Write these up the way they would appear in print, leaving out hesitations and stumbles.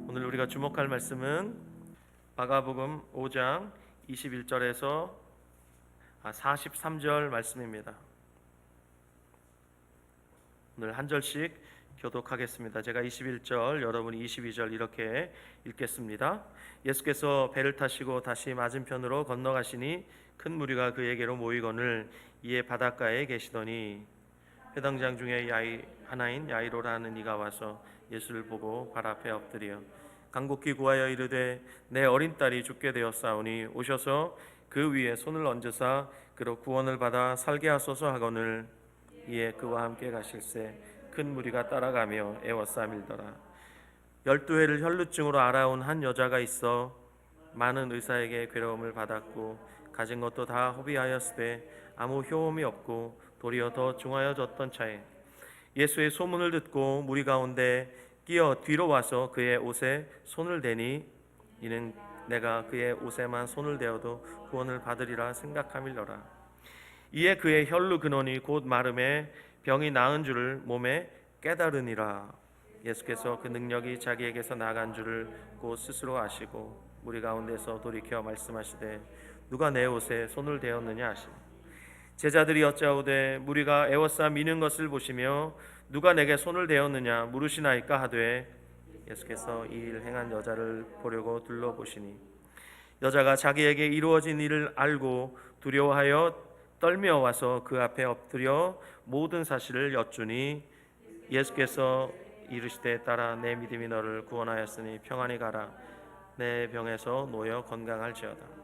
오늘 우리가 주목할 말씀은 마가복음 5장 21절에서 43절 말씀입니다. 오늘 한 절씩 교독하겠습니다. 제가 21절, 여러분이 22절 이렇게 읽겠습니다. 예수께서 배를 타시고 다시 맞은편으로 건너가시니 큰 무리가 그에게로 모이거늘 이에 바닷가에 계시더니 회당장 중에 하나인 야이로라는 이가 와서 예수를 보고 발 앞에 엎드려 간곡히 구하여 이르되 내 어린 딸이 죽게 되었사오니 오셔서 그 위에 손을 얹으사 그로 구원을 받아 살게 하소서 하거늘 이에 그와 함께 가실새 큰 무리가 따라가며 애워싸 밀더라. 12해를 혈루증으로 알아온 한 여자가 있어 많은 의사에게 괴로움을 받았고 가진 것도 다 허비하였으되 아무 효험이 없고 도리어 더 중하여졌던 차에 예수의 소문을 듣고 무리 가운데 끼어 뒤로 와서 그의 옷에 손을 대니 이는 내가 그의 옷에만 손을 대어도 구원을 받으리라 생각함일러라. 이에 그의 혈루 근원이 곧 마름에 병이 나은 줄을 몸에 깨달으니라. 예수께서 그 능력이 자기에게서 나간 줄을 곧 스스로 아시고 무리 가운데서 돌이켜 말씀하시되 누가 내 옷에 손을 대었느냐 하시니 제자들이 여짜오되 무리가 애워싸 미는 것을 보시며 누가 내게 손을 대었느냐 물으시나이까 하되 예수께서 이 일 행한 여자를 보려고 둘러보시니 여자가 자기에게 이루어진 일을 알고 두려워하여 떨며 와서 그 앞에 엎드려 모든 사실을 여쭈니 예수께서 이르시되 딸아 내 믿음이 너를 구원하였으니 평안히 가라 내 병에서 놓여 건강할지어다.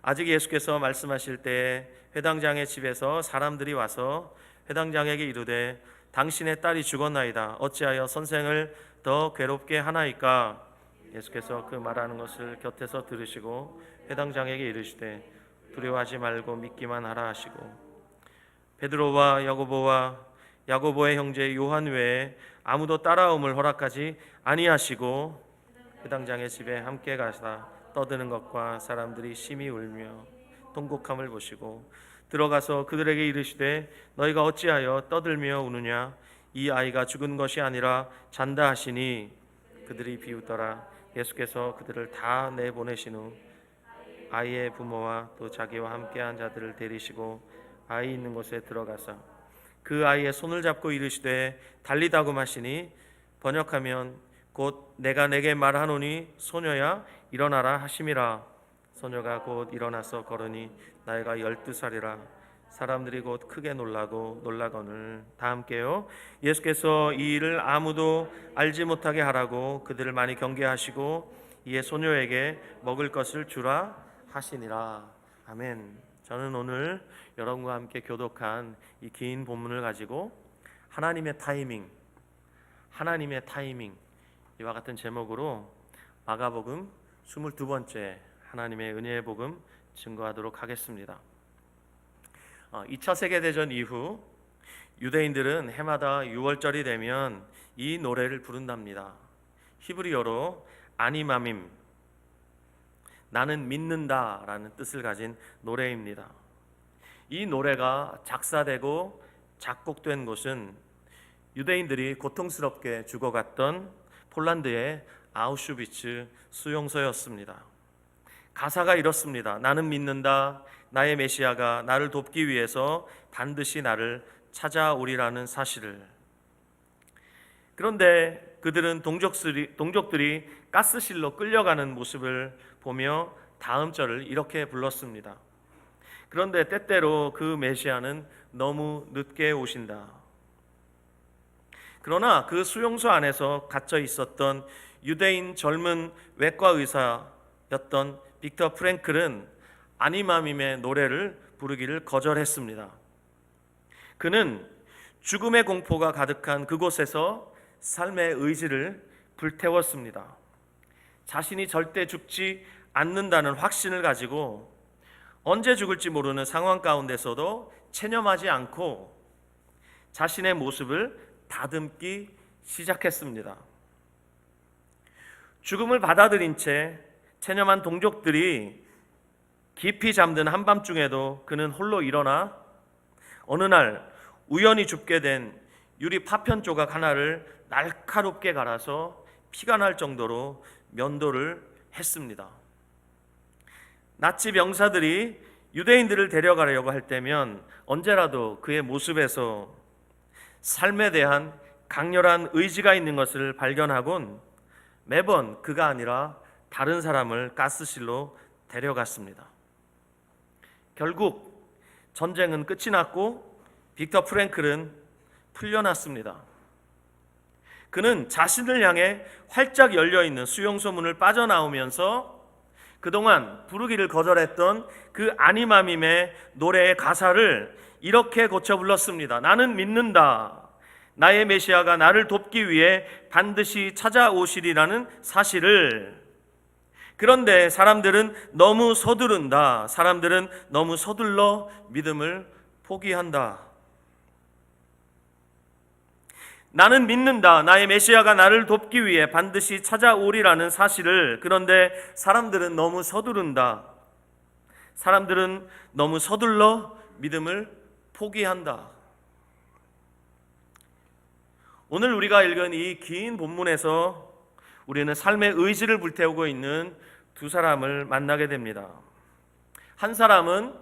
아직 예수께서 말씀하실 때에 회당장의 집에서 사람들이 와서 회당장에게 이르되 당신의 딸이 죽었나이다. 어찌하여 선생을 더 괴롭게 하나이까? 예수께서 그 말하는 것을 곁에서 들으시고 회당장에게 이르시되 두려워하지 말고 믿기만 하라 하시고 베드로와 야고보의 형제 요한 외에 아무도 따라옴을 허락하지 아니하시고 회당장의 집에 함께 가사 떠드는 것과 사람들이 심히 울며 통곡함을 보시고 들어가서 그들에게 이르시되 너희가 어찌하여 떠들며 우느냐 이 아이가 죽은 것이 아니라 잔다 하시니 그들이 비웃더라. 예수께서 그들을 다 내보내신 후 아이의 부모와 또 자기와 함께한 자들을 데리시고 아이 있는 곳에 들어가서 그 아이의 손을 잡고 이르시되 달리다금 하시니 번역하면 곧 내가 내게 말하노니 소녀야 일어나라 하심이라. 소녀가 곧 일어나서 걸으니 나이가 12살이라. 사람들이 곧 크게 놀라거늘 다 함께요. 예수께서 이 일을 아무도 알지 못하게 하라고 그들을 많이 경계하시고 이에 소녀에게 먹을 것을 주라 하시니라. 아멘. 저는 오늘 여러분과 함께 교독한 이 긴 본문을 가지고 하나님의 타이밍 이와 같은 제목으로 마가복음 22번째 하나님의 은혜의 복음 증거하도록 하겠습니다. 2차 세계대전 이후 유대인들은 해마다 6월절이 되면 이 노래를 부른답니다. 히브리어로 아니마밈, 나는 믿는다 라는 뜻을 가진 노래입니다. 이 노래가 작사되고 작곡된 곳은 유대인들이 고통스럽게 죽어갔던 폴란드의 아우슈비츠 수용소였습니다. 가사가 이렇습니다. 나는 믿는다. 나의 메시아가 나를 돕기 위해서 반드시 나를 찾아오리라는 사실을. 그런데 그들은 동족들이 가스실로 끌려가는 모습을 보며 다음 절을 이렇게 불렀습니다. 그런데 때때로 그 메시아는 너무 늦게 오신다. 그러나 그 수용소 안에서 갇혀 있었던 유대인 젊은 외과 의사였던 빅터 프랭클은 아니마밈의 노래를 부르기를 거절했습니다. 그는 죽음의 공포가 가득한 그곳에서 삶의 의지를 불태웠습니다. 자신이 절대 죽지 않는다는 확신을 가지고 언제 죽을지 모르는 상황 가운데서도 체념하지 않고 자신의 모습을 다듬기 시작했습니다. 죽음을 받아들인 채 체념한 동족들이 깊이 잠든 한밤중에도 그는 홀로 일어나 어느 날 우연히 줍게 된 유리 파편 조각 하나를 날카롭게 갈아서 피가 날 정도로 면도를 했습니다. 나치 병사들이 유대인들을 데려가려고 할 때면 언제라도 그의 모습에서 삶에 대한 강렬한 의지가 있는 것을 발견하곤 매번 그가 아니라 다른 사람을 가스실로 데려갔습니다. 결국 전쟁은 끝이 났고 빅터 프랭클은 풀려났습니다. 그는 자신을 향해 활짝 열려있는 수용소 문을 빠져나오면서 그동안 부르기를 거절했던 그 아니마밈의 노래의 가사를 이렇게 고쳐 불렀습니다. 나는 믿는다. 나의 메시아가 나를 돕기 위해 반드시 찾아오시리라는 사실을. 그런데 사람들은 너무 서두른다. 사람들은 너무 서둘러 믿음을 포기한다. 나는 믿는다. 나의 메시아가 나를 돕기 위해 반드시 찾아오리라는 사실을. 그런데 사람들은 너무 서두른다. 사람들은 너무 서둘러 믿음을 포기한다. 오늘 우리가 읽은 이 긴 본문에서 우리는 삶의 의지를 불태우고 있는 두 사람을 만나게 됩니다. 한 사람은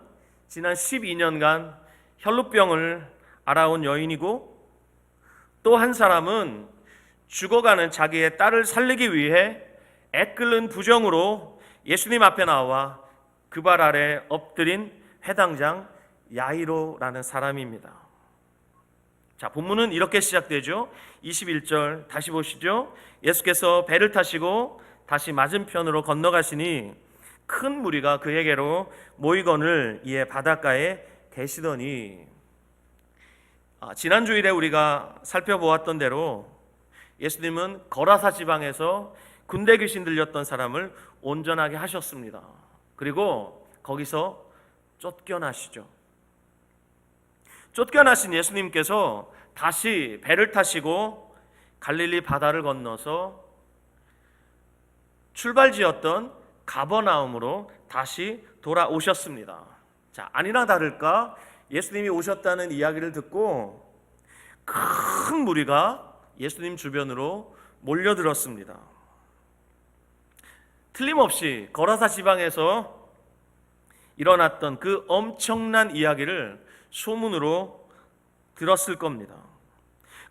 지난 12년간 혈루병을 앓아온 여인이고, 또 한 사람은 죽어가는 자기의 딸을 살리기 위해 애끓는 부정으로 예수님 앞에 나와 그 발 아래 엎드린 회당장 야이로라는 사람입니다. 자, 본문은 이렇게 시작되죠. 21절 다시 보시죠. 예수께서 배를 타시고 다시 맞은편으로 건너가시니 큰 무리가 그에게로 모이거늘 이에 바닷가에 계시더니. 지난 주일에 우리가 살펴보았던 대로 예수님은 거라사 지방에서 군대 귀신 들렸던 사람을 온전하게 하셨습니다. 그리고 거기서 쫓겨나시죠. 쫓겨나신 예수님께서 다시 배를 타시고 갈릴리 바다를 건너서 출발지였던 가버나움으로 다시 돌아오셨습니다. 자, 아니나 다를까 예수님이 오셨다는 이야기를 듣고 큰 무리가 예수님 주변으로 몰려들었습니다. 틀림없이 거라사 지방에서 일어났던 그 엄청난 이야기를 소문으로 들었을 겁니다.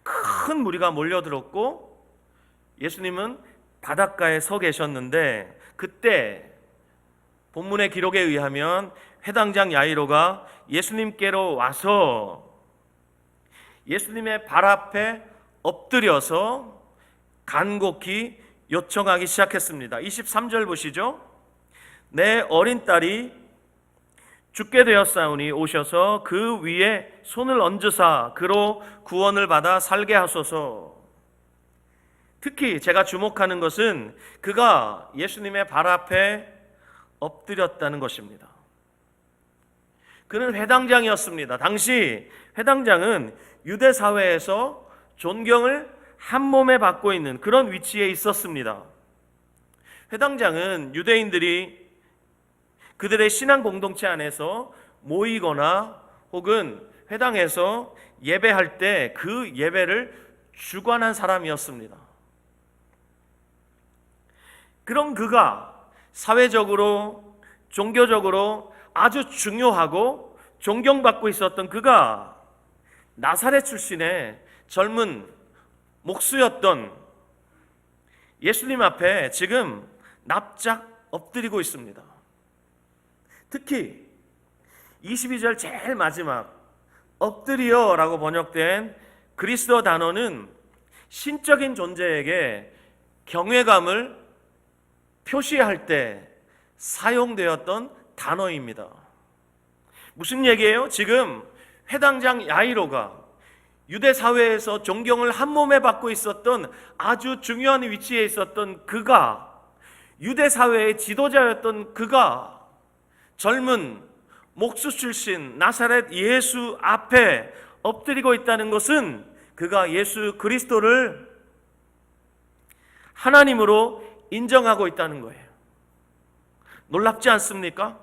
큰 무리가 몰려들었고 예수님은 바닷가에 서 계셨는데, 그때 본문의 기록에 의하면 회당장 야이로가 예수님께로 와서 예수님의 발 앞에 엎드려서 간곡히 요청하기 시작했습니다. 23절 보시죠. 내 어린 딸이 죽게 되었사오니 오셔서 그 위에 손을 얹으사 그로 구원을 받아 살게 하소서. 특히 제가 주목하는 것은 그가 예수님의 발 앞에 엎드렸다는 것입니다. 그는 회당장이었습니다. 당시 회당장은 유대 사회에서 존경을 한 몸에 받고 있는 그런 위치에 있었습니다. 회당장은 유대인들이 그들의 신앙 공동체 안에서 모이거나 혹은 회당에서 예배할 때 그 예배를 주관한 사람이었습니다. 그런 그가 사회적으로 종교적으로 아주 중요하고 존경받고 있었던 그가 나사렛 출신의 젊은 목수였던 예수님 앞에 지금 납작 엎드리고 있습니다. 특히 22절 제일 마지막 엎드리어 라고 번역된 그리스어 단어는 신적인 존재에게 경외감을 표시할 때 사용되었던 단어입니다. 무슨 얘기예요? 지금 회당장 야이로가 유대 사회에서 존경을 한 몸에 받고 있었던 아주 중요한 위치에 있었던 그가, 유대 사회의 지도자였던 그가 젊은 목수 출신 나사렛 예수 앞에 엎드리고 있다는 것은 그가 예수 그리스도를 하나님으로 인정하고 있다는 거예요. 놀랍지 않습니까?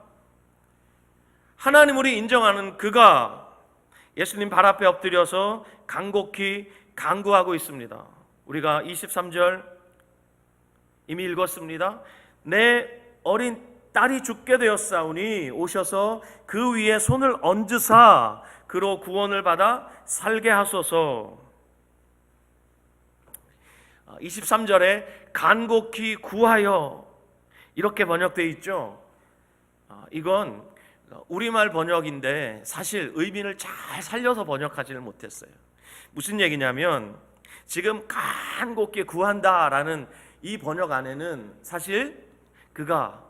하나님으로 인정하는 그가 예수님 발 앞에 엎드려서 간곡히 간구하고 있습니다. 우리가 23절 이미 읽었습니다. 내 어린 딸이 죽게 되었사오니 오셔서 그 위에 손을 얹으사 그로 구원을 받아 살게 하소서. 23절에 간곡히 구하여 이렇게 번역되어 있죠. 이건 우리말 번역인데 사실 의미를 잘 살려서 번역하지를 못했어요. 무슨 얘기냐면 지금 간곡히 구한다라는 이 번역 안에는 사실 그가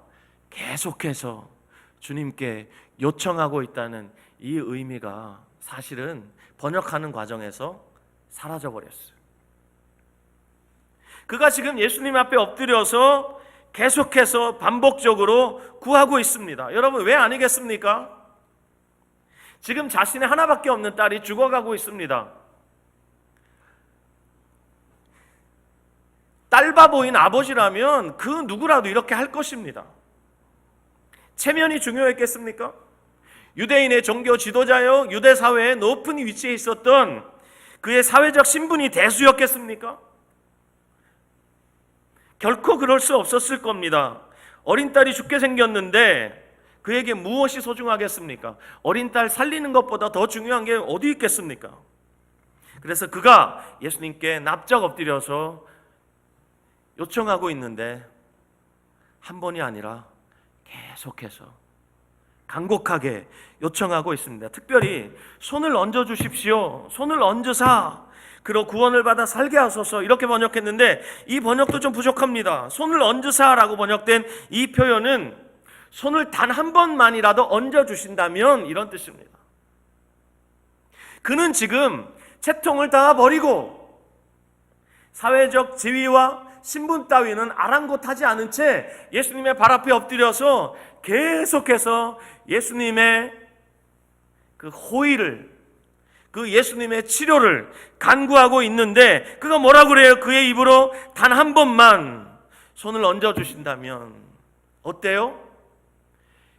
계속해서 주님께 요청하고 있다는 이 의미가 사실은 번역하는 과정에서 사라져버렸어요. 그가 지금 예수님 앞에 엎드려서 계속해서 반복적으로 구하고 있습니다. 여러분, 왜 아니겠습니까? 지금 자신의 하나밖에 없는 딸이 죽어가고 있습니다. 딸바보인 아버지라면 그 누구라도 이렇게 할 것입니다. 체면이 중요했겠습니까? 유대인의 종교 지도자요, 유대 사회의 높은 위치에 있었던 그의 사회적 신분이 대수였겠습니까? 결코 그럴 수 없었을 겁니다. 어린 딸이 죽게 생겼는데 그에게 무엇이 소중하겠습니까? 어린 딸 살리는 것보다 더 중요한 게 어디 있겠습니까? 그래서 그가 예수님께 납작 엎드려서 요청하고 있는데 한 번이 아니라 계속해서 간곡하게 요청하고 있습니다. 특별히 손을 얹어 주십시오. 손을 얹으사 그로 구원을 받아 살게 하소서, 이렇게 번역했는데 이 번역도 좀 부족합니다. 손을 얹으사라고 번역된 이 표현은 손을 단 한 번만이라도 얹어 주신다면 이런 뜻입니다. 그는 지금 채통을 다 버리고 사회적 지위와 신분 따위는 아랑곳하지 않은 채 예수님의 발 앞에 엎드려서 계속해서 예수님의 그 호의를, 그 예수님의 치료를 간구하고 있는데 그가 뭐라고 그래요? 그의 입으로 단 한 번만 손을 얹어 주신다면 어때요?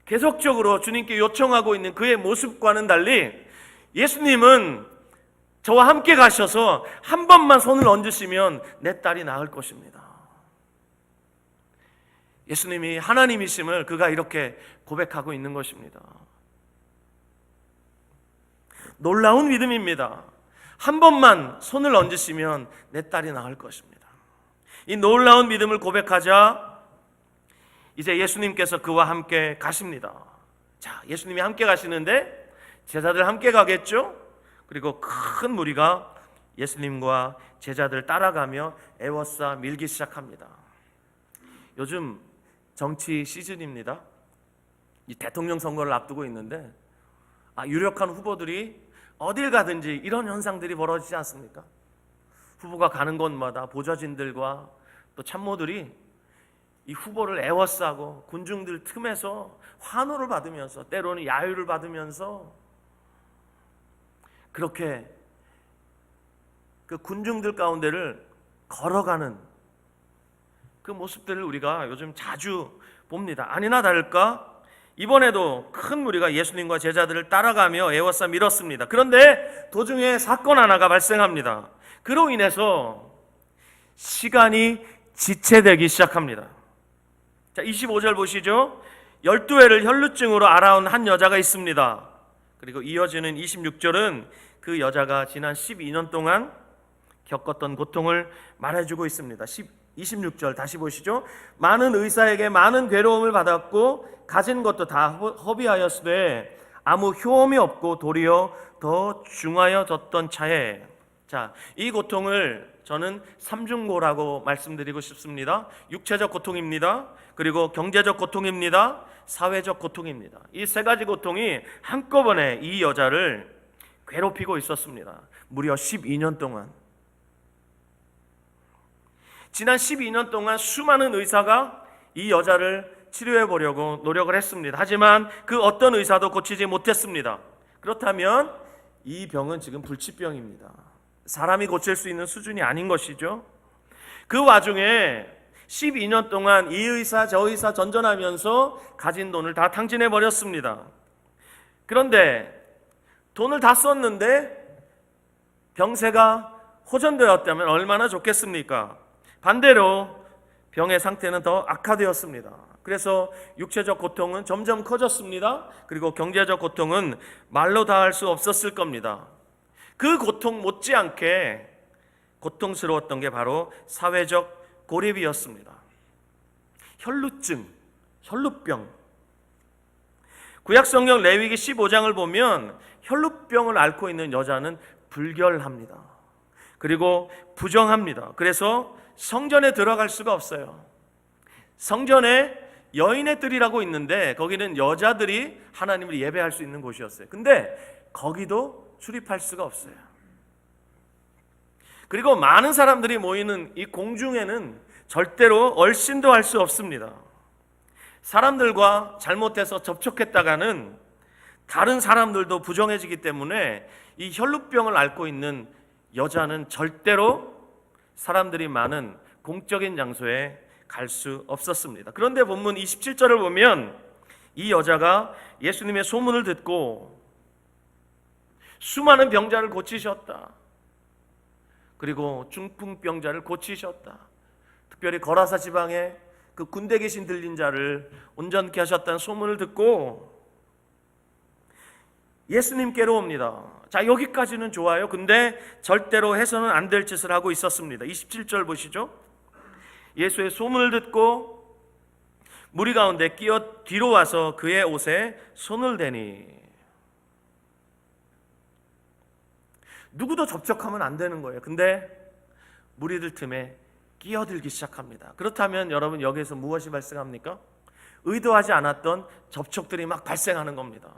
계속적으로 주님께 요청하고 있는 그의 모습과는 달리 예수님은 저와 함께 가셔서 한 번만 손을 얹으시면 내 딸이 나을 것입니다. 예수님이 하나님이심을 그가 이렇게 고백하고 있는 것입니다. 놀라운 믿음입니다. 한 번만 손을 얹으시면 내 딸이 나을 것입니다. 이 놀라운 믿음을 고백하자 이제 예수님께서 그와 함께 가십니다. 자, 예수님이 함께 가시는데 제자들 함께 가겠죠? 그리고 큰 무리가 예수님과 제자들 따라가며 에워싸 밀기 시작합니다. 요즘 정치 시즌입니다. 이 대통령 선거를 앞두고 있는데 유력한 후보들이 어딜 가든지 이런 현상들이 벌어지지 않습니까? 후보가 가는 곳마다 보좌진들과 또 참모들이 이 후보를 에워싸고 군중들 틈에서 환호를 받으면서 때로는 야유를 받으면서 그렇게 그 군중들 가운데를 걸어가는 그 모습들을 우리가 요즘 자주 봅니다. 아니나 다를까 이번에도 큰 무리가 예수님과 제자들을 따라가며 에워싸 밀었습니다. 그런데 도중에 사건 하나가 발생합니다. 그로 인해서 시간이 지체되기 시작합니다. 자, 25절 보시죠. 12회를 혈루증으로 앓아온 한 여자가 있습니다. 그리고 이어지는 26절은 그 여자가 지난 12년 동안 겪었던 고통을 말해주고 있습니다. 26절 다시 보시죠. 많은 의사에게 많은 괴로움을 받았고 가진 것도 다 허비하였으되 아무 효험이 없고 도리어 더 중하여졌던 차에, 자, 이 고통을 저는 삼중고라고 말씀드리고 싶습니다. 육체적 고통입니다. 그리고 경제적 고통입니다. 사회적 고통입니다. 이 세 가지 고통이 한꺼번에 이 여자를 괴롭히고 있었습니다. 무려 12년 동안. 지난 12년 동안 수많은 의사가 이 여자를 치료해 보려고 노력을 했습니다. 하지만 그 어떤 의사도 고치지 못했습니다. 그렇다면 이 병은 지금 불치병입니다. 사람이 고칠 수 있는 수준이 아닌 것이죠. 그 와중에 12년 동안 이 의사 저 의사 전전하면서 가진 돈을 다 탕진해 버렸습니다. 그런데 돈을 다 썼는데 병세가 호전되었다면 얼마나 좋겠습니까? 반대로 병의 상태는 더 악화되었습니다. 그래서 육체적 고통은 점점 커졌습니다. 그리고 경제적 고통은 말로 다 할 수 없었을 겁니다. 그 고통 못지않게 고통스러웠던 게 바로 사회적 고립이었습니다. 혈루증, 혈루병. 구약성경 레위기 15장을 보면 혈루병을 앓고 있는 여자는 불결합니다. 그리고 부정합니다. 그래서 성전에 들어갈 수가 없어요. 성전에 여인의 뜰이라고 있는데 거기는 여자들이 하나님을 예배할 수 있는 곳이었어요. 근데 거기도 출입할 수가 없어요. 그리고 많은 사람들이 모이는 이 공중에는 절대로 얼씬도 할 수 없습니다. 사람들과 잘못해서 접촉했다가는 다른 사람들도 부정해지기 때문에 이 혈루병을 앓고 있는 여자는 절대로 사람들이 많은 공적인 장소에 갈 수 없었습니다. 그런데 본문 27절을 보면 이 여자가 예수님의 소문을 듣고 수많은 병자를 고치셨다. 그리고 중풍병자를 고치셨다. 특별히 거라사 지방에 그 군대 계신 들린 자를 온전케 하셨다는 소문을 듣고 예수님께로 옵니다. 자, 여기까지는 좋아요. 근데 절대로 해서는 안 될 짓을 하고 있었습니다. 27절 보시죠. 예수의 소문을 듣고 무리 가운데 끼어 뒤로 와서 그의 옷에 손을 대니. 누구도 접촉하면 안 되는 거예요. 근데 무리들 틈에 끼어들기 시작합니다. 그렇다면 여러분 여기에서 무엇이 발생합니까? 의도하지 않았던 접촉들이 막 발생하는 겁니다.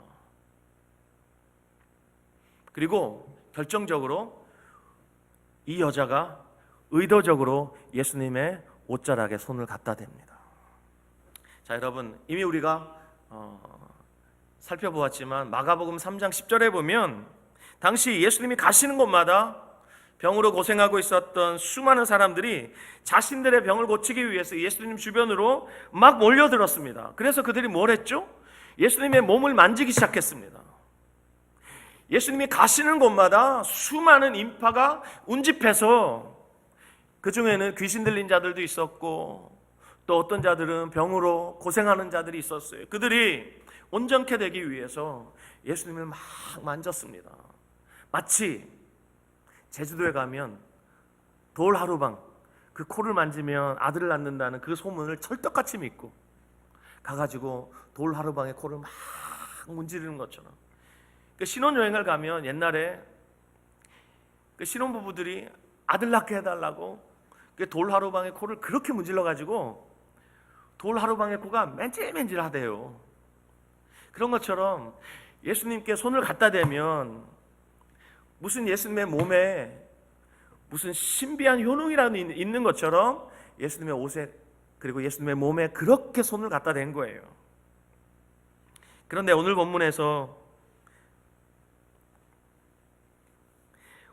그리고 결정적으로 이 여자가 의도적으로 예수님의 옷자락에 손을 갖다 댑니다. 자, 여러분 이미 우리가 살펴보았지만 마가복음 3장 10절에 보면 당시 예수님이 가시는 곳마다 병으로 고생하고 있었던 수많은 사람들이 자신들의 병을 고치기 위해서 예수님 주변으로 막 몰려들었습니다. 그래서 그들이 뭘 했죠? 예수님의 몸을 만지기 시작했습니다. 예수님이 가시는 곳마다 수많은 인파가 운집해서 그 중에는 귀신 들린 자들도 있었고 또 어떤 자들은 병으로 고생하는 자들이 있었어요. 그들이 온전케 되기 위해서 예수님을 막 만졌습니다. 마치 제주도에 가면 돌하루방, 그 코를 만지면 아들을 낳는다는 그 소문을 철떡같이 믿고 가가지고 돌하루방의 코를 막 문지르는 것처럼, 그 신혼여행을 가면 옛날에 그 신혼부부들이 아들 낳게 해달라고 그 돌하루방의 코를 그렇게 문질러가지고 돌하루방의 코가 맨질맨질하대요. 그런 것처럼 예수님께 손을 갖다 대면 무슨 예수님의 몸에 무슨 신비한 효능이라도 있는 것처럼 예수님의 옷에 그리고 예수님의 몸에 그렇게 손을 갖다 댄 거예요. 그런데 오늘 본문에서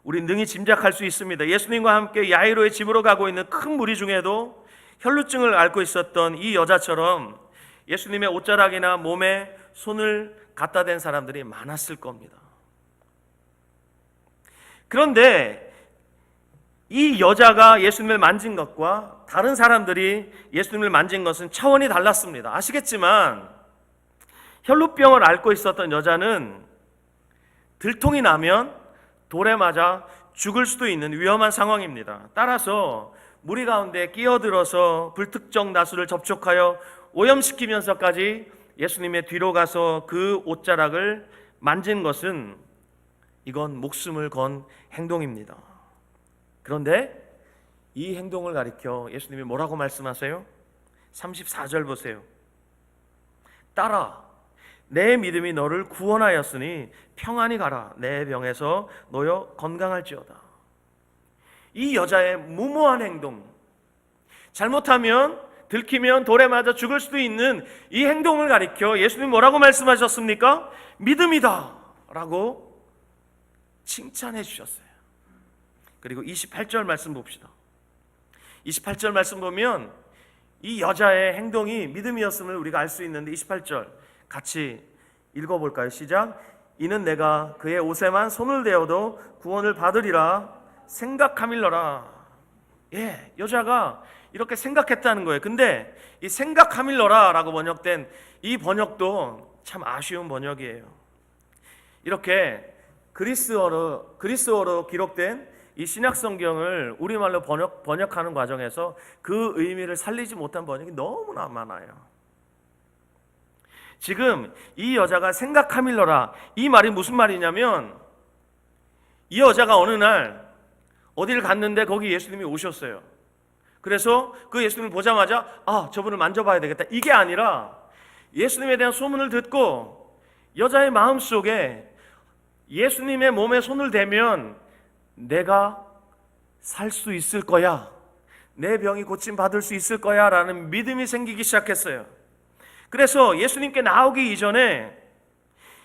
우리 능히 짐작할 수 있습니다. 예수님과 함께 야이로의 집으로 가고 있는 큰 무리 중에도 혈루증을 앓고 있었던 이 여자처럼 예수님의 옷자락이나 몸에 손을 갖다 댄 사람들이 많았을 겁니다. 그런데 이 여자가 예수님을 만진 것과 다른 사람들이 예수님을 만진 것은 차원이 달랐습니다. 아시겠지만 혈루병을 앓고 있었던 여자는 들통이 나면 돌에 맞아 죽을 수도 있는 위험한 상황입니다. 따라서 무리 가운데 끼어들어서 불특정 다수를 접촉하여 오염시키면서까지 예수님의 뒤로 가서 그 옷자락을 만진 것은 이건 목숨을 건 행동입니다. 그런데 이 행동을 가리켜 예수님이 뭐라고 말씀하세요? 34절 보세요. 딸아, 내 믿음이 너를 구원하였으니 평안히 가라. 내 병에서 놓여 건강할지어다. 이 여자의 무모한 행동, 잘못하면 들키면 돌에 맞아 죽을 수도 있는 이 행동을 가리켜 예수님이 뭐라고 말씀하셨습니까? 믿음이다 라고 칭찬해 주셨어요. 그리고 28절 말씀 봅시다. 28절 말씀 보면 이 여자의 행동이 믿음이었음을 우리가 알 수 있는데 28절 같이 읽어볼까요? 시작. 이는 내가 그의 옷에만 손을 대어도 구원을 받으리라 생각함일러라. 여자가 이렇게 생각했다는 거예요. 근데 이 생각하밀러라라고 번역된 이 번역도 참 아쉬운 번역이에요. 이렇게 그리스어로 기록된 이 신약 성경을 우리말로 번역하는 과정에서 그 의미를 살리지 못한 번역이 너무나 많아요. 지금 이 여자가 생각하밀러라, 이 말이 무슨 말이냐면, 이 여자가 어느 날 어디를 갔는데 거기 예수님이 오셨어요. 그래서 그 예수님을 보자마자 저분을 만져봐야 되겠다, 이게 아니라 예수님에 대한 소문을 듣고 여자의 마음속에 예수님의 몸에 손을 대면 내가 살 수 있을 거야, 내 병이 고침 받을 수 있을 거야 라는 믿음이 생기기 시작했어요. 그래서 예수님께 나오기 이전에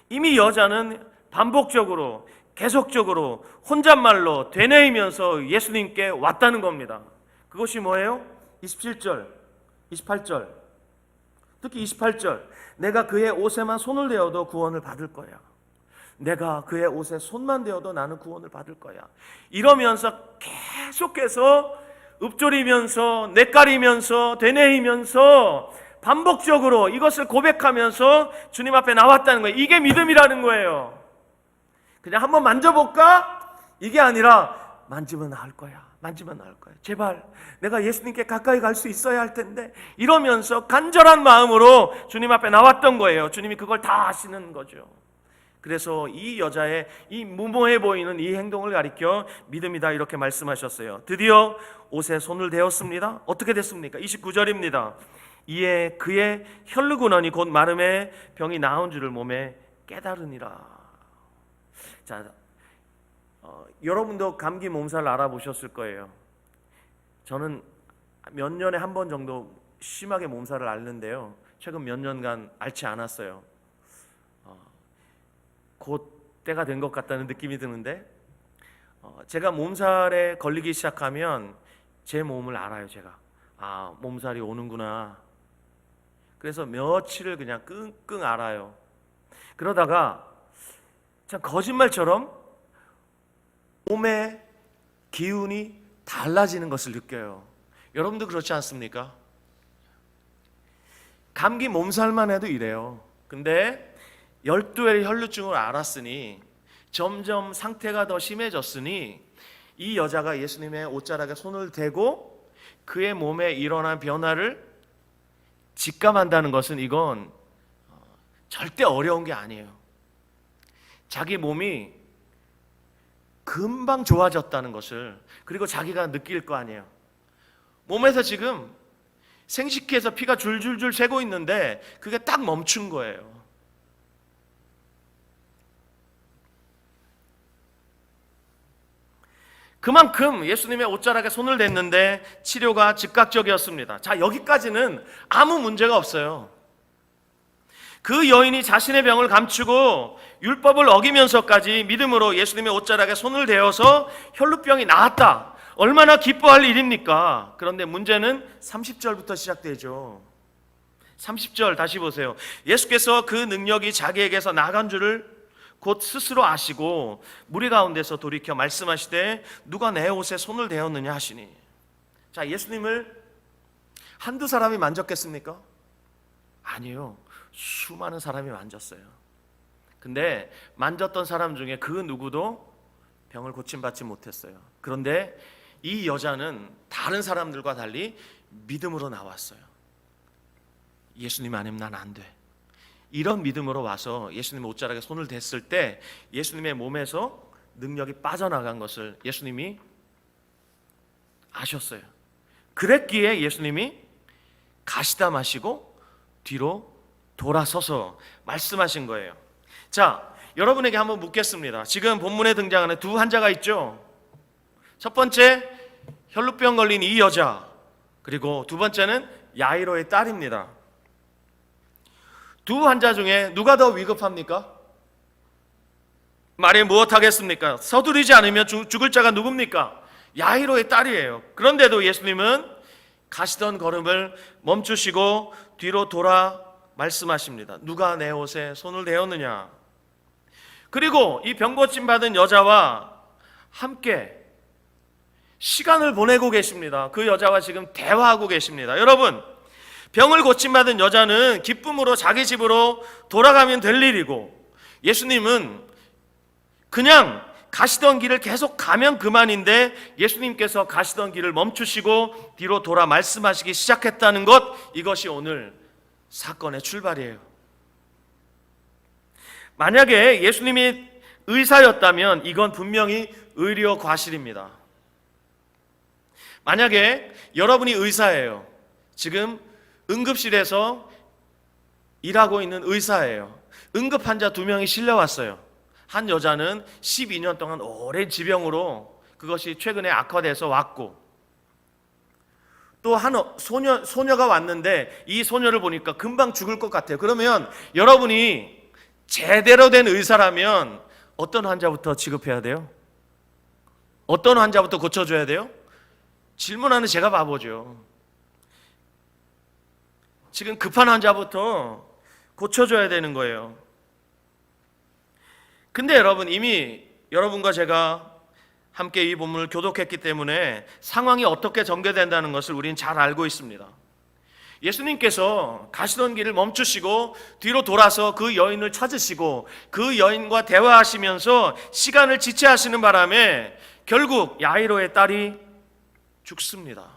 이미 여자는 반복적으로 계속적으로 혼잣말로 되뇌이면서 예수님께 왔다는 겁니다. 그것이 뭐예요? 27절, 28절, 특히 28절, 내가 그의 옷에만 손을 대어도 구원을 받을 거야. 내가 그의 옷에 손만 대어도 나는 구원을 받을 거야. 이러면서 계속해서 읊조리면서 뇌까리면서 되뇌이면서 반복적으로 이것을 고백하면서 주님 앞에 나왔다는 거예요. 이게 믿음이라는 거예요. 그냥 한번 만져볼까? 이게 아니라 만지면 나을 거야, 만지면 나을 거야, 제발 내가 예수님께 가까이 갈 수 있어야 할 텐데, 이러면서 간절한 마음으로 주님 앞에 나왔던 거예요. 주님이 그걸 다 아시는 거죠. 그래서 이 여자의 이 무모해 보이는 이 행동을 가리켜 믿음이다 이렇게 말씀하셨어요. 드디어 옷에 손을 대었습니다. 어떻게 됐습니까? 29절입니다. 이에 그의 혈루근원이 곧 마름의 병이 나은 줄을 몸에 깨달으니라. 자, 여러분도 감기 몸살을 알아보셨을 거예요. 저는 몇 년에 한 번 정도 심하게 몸살을 앓는데요, 최근 몇 년간 앓지 않았어요. 곧 때가 된 것 같다는 느낌이 드는데, 제가 몸살에 걸리기 시작하면 제 몸을 알아요. 제가 몸살이 오는구나. 그래서 며칠을 그냥 끙끙 앓아요. 그러다가 참 거짓말처럼 몸의 기운이 달라지는 것을 느껴요. 여러분도 그렇지 않습니까? 감기 몸살만 해도 이래요. 근데 12회의 혈루증을 알았으니, 점점 상태가 더 심해졌으니 이 여자가 예수님의 옷자락에 손을 대고 그의 몸에 일어난 변화를 직감한다는 것은, 이건 절대 어려운 게 아니에요. 자기 몸이 금방 좋아졌다는 것을, 그리고 자기가 느낄 거 아니에요. 몸에서 지금 생식기에서 피가 줄줄줄 새고 있는데 그게 딱 멈춘 거예요. 그만큼 예수님의 옷자락에 손을 댔는데 치료가 즉각적이었습니다. 자, 여기까지는 아무 문제가 없어요. 그 여인이 자신의 병을 감추고 율법을 어기면서까지 믿음으로 예수님의 옷자락에 손을 대어서 혈루병이 나았다. 얼마나 기뻐할 일입니까? 그런데 문제는 30절부터 시작되죠. 30절 다시 보세요. 예수께서 그 능력이 자기에게서 나간 줄을 곧 스스로 아시고 무리 가운데서 돌이켜 말씀하시되 누가 내 옷에 손을 대었느냐 하시니. 자, 예수님을 한두 사람이 만졌겠습니까? 아니요, 수많은 사람이 만졌어요. 근데 만졌던 사람 중에 그 누구도 병을 고침받지 못했어요. 그런데 이 여자는 다른 사람들과 달리 믿음으로 나왔어요. 예수님 아니면 난 안 돼. 이런 믿음으로 와서 예수님의 옷자락에 손을 댔을 때 예수님의 몸에서 능력이 빠져나간 것을 예수님이 아셨어요. 그랬기에 예수님이 가시다 마시고 뒤로 돌아서서 말씀하신 거예요. 자, 여러분에게 한번 묻겠습니다. 지금 본문에 등장하는 두 환자가 있죠. 첫 번째, 혈루병 걸린 이 여자, 그리고 두 번째는 야이로의 딸입니다. 두 환자 중에 누가 더 위급합니까? 말해 무엇하겠습니까? 서두르지 않으면 죽을 자가 누굽니까? 야이로의 딸이에요. 그런데도 예수님은 가시던 걸음을 멈추시고 뒤로 돌아 말씀하십니다. 누가 내 옷에 손을 대었느냐? 그리고 이 병고침 받은 여자와 함께 시간을 보내고 계십니다. 그 여자와 지금 대화하고 계십니다. 여러분, 병을 고침받은 여자는 기쁨으로 자기 집으로 돌아가면 될 일이고, 예수님은 그냥 가시던 길을 계속 가면 그만인데 예수님께서 가시던 길을 멈추시고 뒤로 돌아 말씀하시기 시작했다는 것, 이것이 오늘 사건의 출발이에요. 만약에 예수님이 의사였다면 이건 분명히 의료 과실입니다. 만약에 여러분이 의사예요. 지금 응급실에서 일하고 있는 의사예요. 응급 환자 2명이 실려왔어요. 한 여자는 12년 동안 오랜 지병으로 그것이 최근에 악화돼서 왔고, 또 한 소녀가 왔는데 이 소녀를 보니까 금방 죽을 것 같아요. 그러면 여러분이 제대로 된 의사라면 어떤 환자부터 취급해야 돼요? 어떤 환자부터 고쳐줘야 돼요? 질문하는 제가 바보죠. 지금 급한 환자부터 고쳐줘야 되는 거예요. 근데 여러분, 이미 여러분과 제가 함께 이 본문을 교독했기 때문에 상황이 어떻게 전개된다는 것을 우리는 잘 알고 있습니다. 예수님께서 가시던 길을 멈추시고 뒤로 돌아서 그 여인을 찾으시고 그 여인과 대화하시면서 시간을 지체하시는 바람에 결국 야이로의 딸이 죽습니다.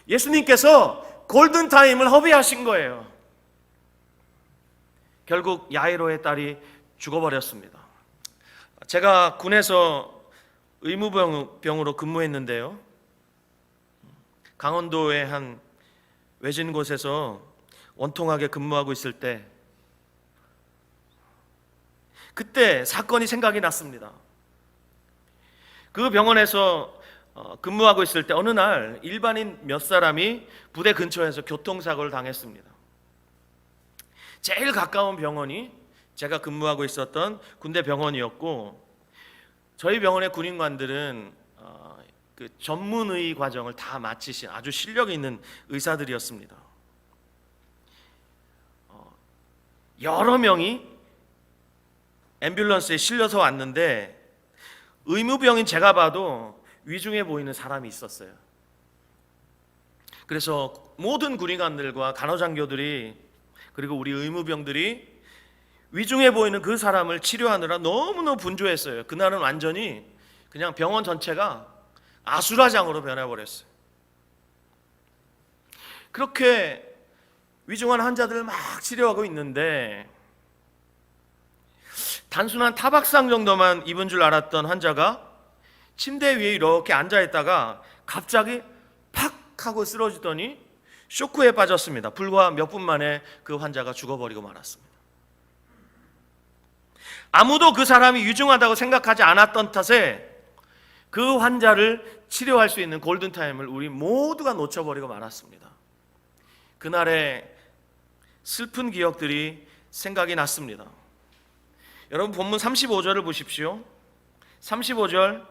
예수님께서 골든타임을 허비하신 거예요. 결국 야이로의 딸이 죽어버렸습니다. 제가 군에서 의무병으로 근무했는데요, 강원도의 한 외진 곳에서 원통하게 근무하고 있을 때 그때 사건이 생각이 났습니다. 그 병원에서 근무하고 있을 때 어느 날 일반인 몇 사람이 부대 근처에서 교통사고를 당했습니다. 제일 가까운 병원이 제가 근무하고 있었던 군대 병원이었고, 저희 병원의 군인관들은 그 전문의 과정을 다 마치신 아주 실력 있는 의사들이었습니다. 여러 명이 앰뷸런스에 실려서 왔는데 의무병인 제가 봐도 위중해 보이는 사람이 있었어요. 그래서 모든 군의관들과 간호장교들이 그리고 우리 의무병들이 위중해 보이는 그 사람을 치료하느라 너무너무 분주했어요. 그날은 완전히 그냥 병원 전체가 아수라장으로 변해버렸어요. 그렇게 위중한 환자들을 막 치료하고 있는데 단순한 타박상 정도만 입은 줄 알았던 환자가 침대 위에 이렇게 앉아있다가 갑자기 팍 하고 쓰러지더니 쇼크에 빠졌습니다. 불과 몇 분 만에 그 환자가 죽어버리고 말았습니다. 아무도 그 사람이 위중하다고 생각하지 않았던 탓에 그 환자를 치료할 수 있는 골든타임을 우리 모두가 놓쳐버리고 말았습니다. 그날의 슬픈 기억들이 생각이 났습니다. 여러분, 본문 35절을 보십시오. 35절,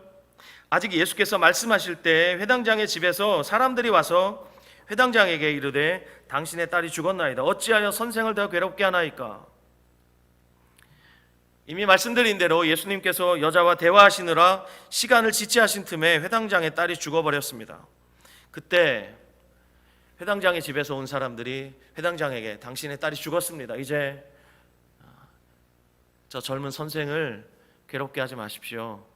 아직 예수께서 말씀하실 때 회당장의 집에서 사람들이 와서 회당장에게 이르되 당신의 딸이 죽었나이다. 어찌하여 선생을 더 괴롭게 하나이까? 이미 말씀드린 대로 예수님께서 여자와 대화하시느라 시간을 지체하신 틈에 회당장의 딸이 죽어버렸습니다. 그때 회당장의 집에서 온 사람들이 회당장에게 당신의 딸이 죽었습니다. 이제 저 젊은 선생을 괴롭게 하지 마십시오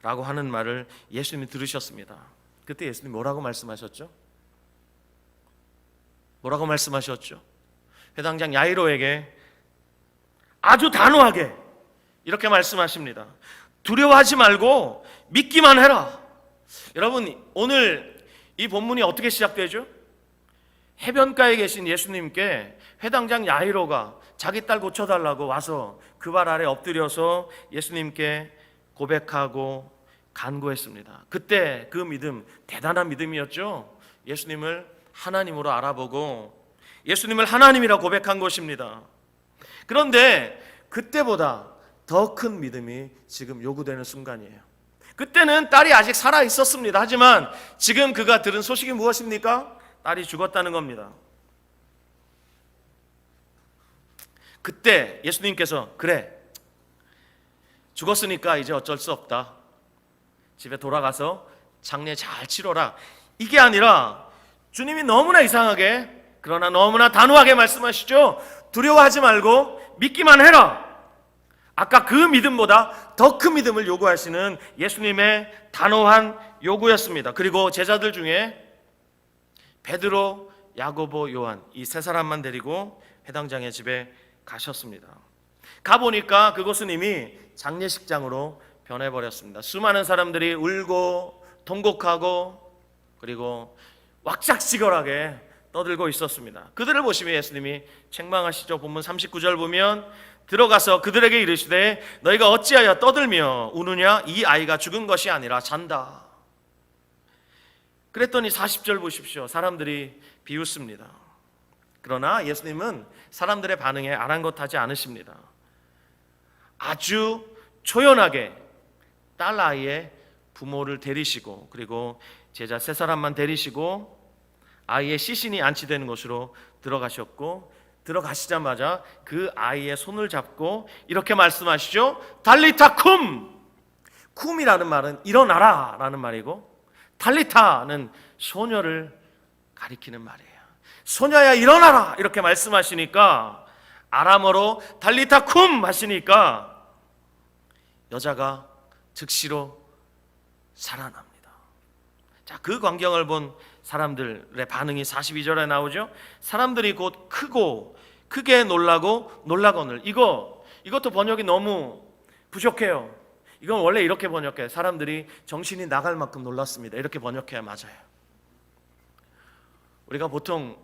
라고 하는 말을 예수님이 들으셨습니다. 그때 예수님이 뭐라고 말씀하셨죠? 뭐라고 말씀하셨죠? 회당장 야이로에게 아주 단호하게 이렇게 말씀하십니다. 두려워하지 말고 믿기만 해라. 여러분, 오늘 이 본문이 어떻게 시작되죠? 해변가에 계신 예수님께 회당장 야이로가 자기 딸 고쳐달라고 와서 그 발 아래 엎드려서 예수님께 고백하고 간구했습니다. 그때 그 믿음, 대단한 믿음이었죠. 예수님을 하나님으로 알아보고 예수님을 하나님이라 고백한 것입니다. 그런데 그때보다 더 큰 믿음이 지금 요구되는 순간이에요. 그때는 딸이 아직 살아 있었습니다. 하지만 지금 그가 들은 소식이 무엇입니까? 딸이 죽었다는 겁니다. 그때 예수님께서 그래, 죽었으니까 이제 어쩔 수 없다. 집에 돌아가서 장례 잘 치러라, 이게 아니라 주님이 너무나 이상하게, 그러나 너무나 단호하게 말씀하시죠. 두려워하지 말고 믿기만 해라. 아까 그 믿음보다 더 큰 믿음을 요구하시는 예수님의 단호한 요구였습니다. 그리고 제자들 중에 베드로, 야고보, 요한 이 세 사람만 데리고 회당장의 집에 가셨습니다. 가보니까 그곳은 이미 장례식장으로 변해버렸습니다. 수많은 사람들이 울고 통곡하고 그리고 왁작지껄하게 떠들고 있었습니다. 그들을 보시며 예수님이 책망하시죠. 본문 39절 보면 들어가서 그들에게 이르시되 너희가 어찌하여 떠들며 우느냐? 이 아이가 죽은 것이 아니라 잔다. 그랬더니 40절 보십시오. 사람들이 비웃습니다. 그러나 예수님은 사람들의 반응에 아랑곳하지 않으십니다. 아주 초연하게 딸 아이의 부모를 데리시고 그리고 제자 세 사람만 데리시고 아이의 시신이 안치되는 곳으로 들어가셨고, 들어가시자마자 그 아이의 손을 잡고 이렇게 말씀하시죠. 달리타 쿰. 쿰이라는 말은 일어나라 라는 말이고, 달리타는 소녀를 가리키는 말이에요. 소녀야 일어나라 이렇게 말씀하시니까, 아람어로 달리타 쿰 하시니까 여자가 즉시로 살아납니다. 자, 그 광경을 본 사람들의 반응이 42절에 나오죠. 사람들이 곧 크게 놀라고 놀라거늘. 이것도 번역이 너무 부족해요. 이건 원래 이렇게 번역해요. 사람들이 정신이 나갈 만큼 놀랐습니다. 이렇게 번역해야 맞아요. 우리가 보통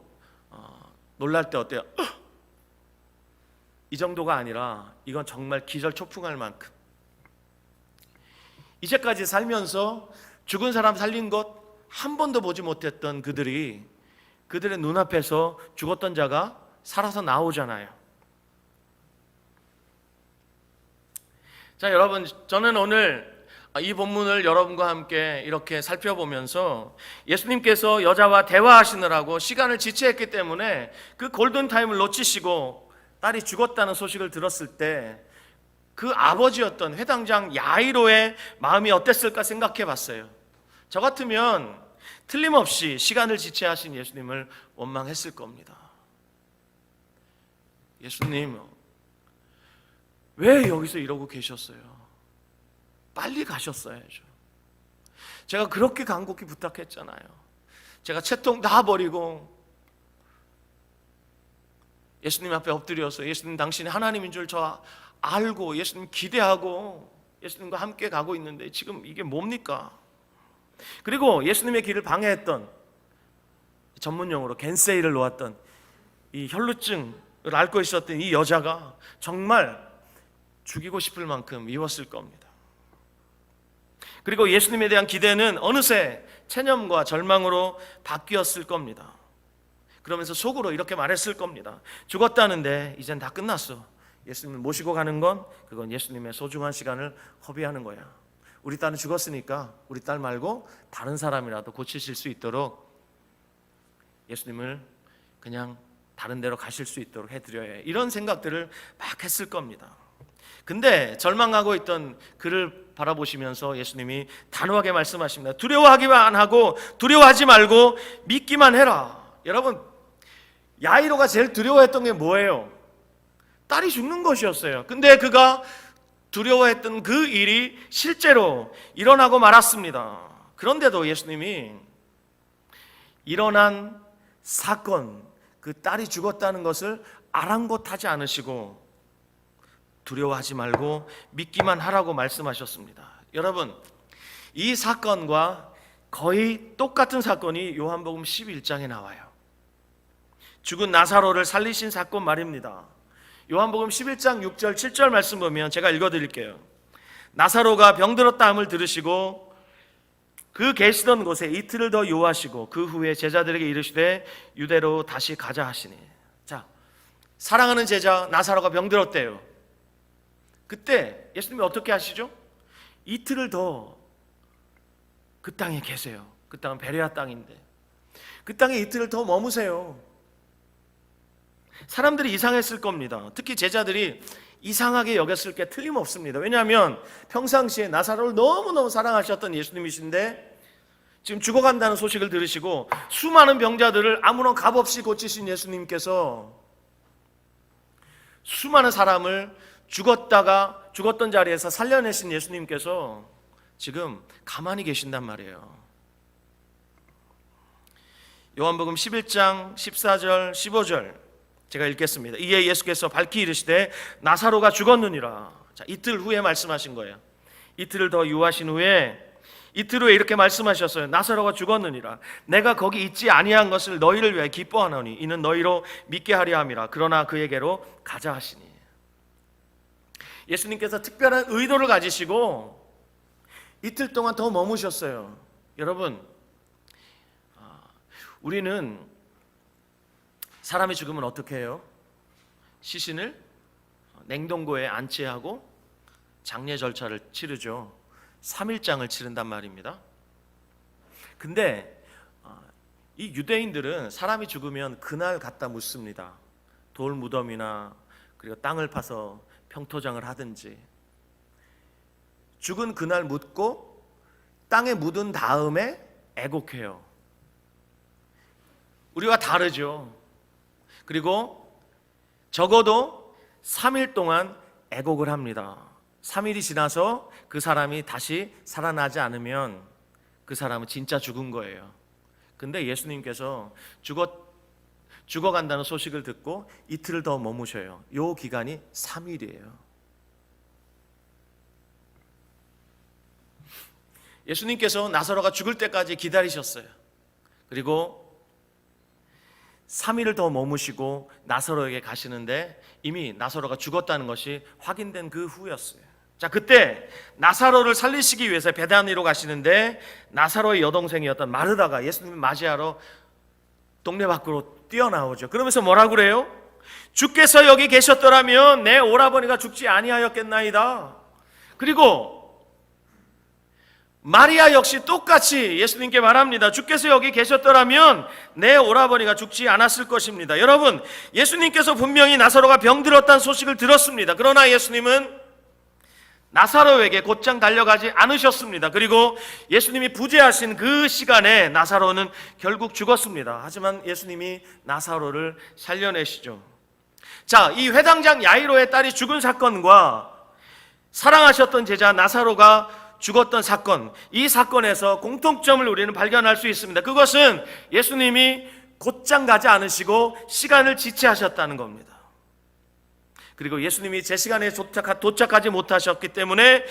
놀랄 때 어때요? 이 정도가 아니라 이건 정말 기절초풍할 만큼. 이제까지 살면서 죽은 사람 살린 것 한 번도 보지 못했던 그들의 눈앞에서 죽었던 자가 살아서 나오잖아요. 자, 여러분, 저는 오늘 이 본문을 여러분과 함께 이렇게 살펴보면서 예수님께서 여자와 대화하시느라고 시간을 지체했기 때문에 그 골든타임을 놓치시고 딸이 죽었다는 소식을 들었을 때 그 아버지였던 회당장 야이로의 마음이 어땠을까 생각해 봤어요. 저 같으면 틀림없이 시간을 지체하신 예수님을 원망했을 겁니다. 예수님, 왜 여기서 이러고 계셨어요? 빨리 가셨어야죠. 제가 그렇게 간곡히 부탁했잖아요. 제가 채통 다 버리고 예수님 앞에 엎드려서 예수님 당신이 하나님인 줄 저 알고 예수님 기대하고 예수님과 함께 가고 있는데 지금 이게 뭡니까? 그리고 예수님의 길을 방해했던, 전문용어로 겐세이를 놓았던 이 혈루증을 앓고 있었던 이 여자가 정말 죽이고 싶을 만큼 미웠을 겁니다. 그리고 예수님에 대한 기대는 어느새 체념과 절망으로 바뀌었을 겁니다. 그러면서 속으로 이렇게 말했을 겁니다. 죽었다는데 이젠 다 끝났어. 예수님을 모시고 가는 건 그건 예수님의 소중한 시간을 허비하는 거야. 우리 딸은 죽었으니까 우리 딸 말고 다른 사람이라도 고치실 수 있도록 예수님을 그냥 다른 데로 가실 수 있도록 해드려야 해. 이런 생각들을 막 했을 겁니다. 근데 절망하고 있던 그를 바라보시면서 예수님이 단호하게 말씀하십니다. 두려워하기만 하고 두려워하지 말고 믿기만 해라. 여러분, 야이로가 제일 두려워했던 게 뭐예요? 딸이 죽는 것이었어요. 근데 그가 두려워했던 그 일이 실제로 일어나고 말았습니다. 그런데도 예수님이 일어난 사건, 그 딸이 죽었다는 것을 아랑곳하지 않으시고 두려워하지 말고 믿기만 하라고 말씀하셨습니다. 여러분, 이 사건과 거의 똑같은 사건이 요한복음 11장에 나와요. 죽은 나사로를 살리신 사건 말입니다. 요한복음 11장 6절 7절 말씀 보면 제가 읽어드릴게요. 나사로가 병들었다 함을 들으시고 그 계시던 곳에 이틀을 더 요하시고 그 후에 제자들에게 이르시되 유대로 다시 가자 하시니. 자, 사랑하는 제자 나사로가 병들었대요. 그때 예수님이 어떻게 하시죠? 이틀을 더 그 땅에 계세요. 그 땅은 베레아 땅인데 그 땅에 이틀을 더 머무세요. 사람들이 이상했을 겁니다. 특히 제자들이 이상하게 여겼을 게 틀림없습니다. 왜냐하면 평상시에 나사로를 너무너무 사랑하셨던 예수님이신데 지금 죽어간다는 소식을 들으시고 수많은 병자들을 아무런 값없이 고치신 예수님께서 수많은 사람을 죽었던 자리에서 살려내신 예수님께서 지금 가만히 계신단 말이에요. 요한복음 11장 14절 15절 제가 읽겠습니다. 이에 예수께서 밝히 이르시되 나사로가 죽었느니라. 자, 이틀 후에 말씀하신 거예요. 이틀을 더 유하신 후에 이틀 후에 이렇게 말씀하셨어요. 나사로가 죽었느니라. 내가 거기 있지 아니한 것을 너희를 위해 기뻐하노니 이는 너희로 믿게 하려 함이라. 그러나 그에게로 가자 하시니. 예수님께서 특별한 의도를 가지시고 이틀 동안 더 머무셨어요. 여러분, 우리는 사람이 죽으면 어떻게 해요? 시신을 냉동고에 안치하고 장례 절차를 치르죠. 3일장을 치른단 말입니다. 근데 이 유대인들은 사람이 죽으면 그날 갖다 묻습니다. 돌 무덤이나 그리고 땅을 파서 평토장을 하든지. 죽은 그날 묻고 땅에 묻은 다음에 애곡해요. 우리와 다르죠. 그리고 적어도 3일 동안 애곡을 합니다. 3일이 지나서 그 사람이 다시 살아나지 않으면 그 사람은 진짜 죽은 거예요. 근데 예수님께서 죽어간다는 소식을 듣고 이틀을 더 머무셔요. 요 기간이 3일이에요. 예수님께서 나사로가 죽을 때까지 기다리셨어요. 그리고 3일을 더 머무시고 나사로에게 가시는데 이미 나사로가 죽었다는 것이 확인된 그 후였어요. 자, 그때 나사로를 살리시기 위해서 베다니로 가시는데 나사로의 여동생이었던 마르다가 예수님을 맞이하러 동네 밖으로 뛰어나오죠. 그러면서 뭐라고 그래요? 주께서 여기 계셨더라면 내 오라버니가 죽지 아니하였겠나이다. 그리고 마리아 역시 똑같이 예수님께 말합니다. 주께서 여기 계셨더라면 내 오라버니가 죽지 않았을 것입니다. 여러분, 예수님께서 분명히 나사로가 병들었다는 소식을 들었습니다. 그러나 예수님은 나사로에게 곧장 달려가지 않으셨습니다. 그리고 예수님이 부재하신 그 시간에 나사로는 결국 죽었습니다. 하지만 예수님이 나사로를 살려내시죠. 자, 이 회당장 야이로의 딸이 죽은 사건과 사랑하셨던 제자 나사로가 죽었던 사건, 이 사건에서 공통점을 우리는 발견할 수 있습니다. 그것은 예수님이 곧장 가지 않으시고 시간을 지체하셨다는 겁니다. 그리고 예수님이 제 시간에 도착하지 못하셨기 때문에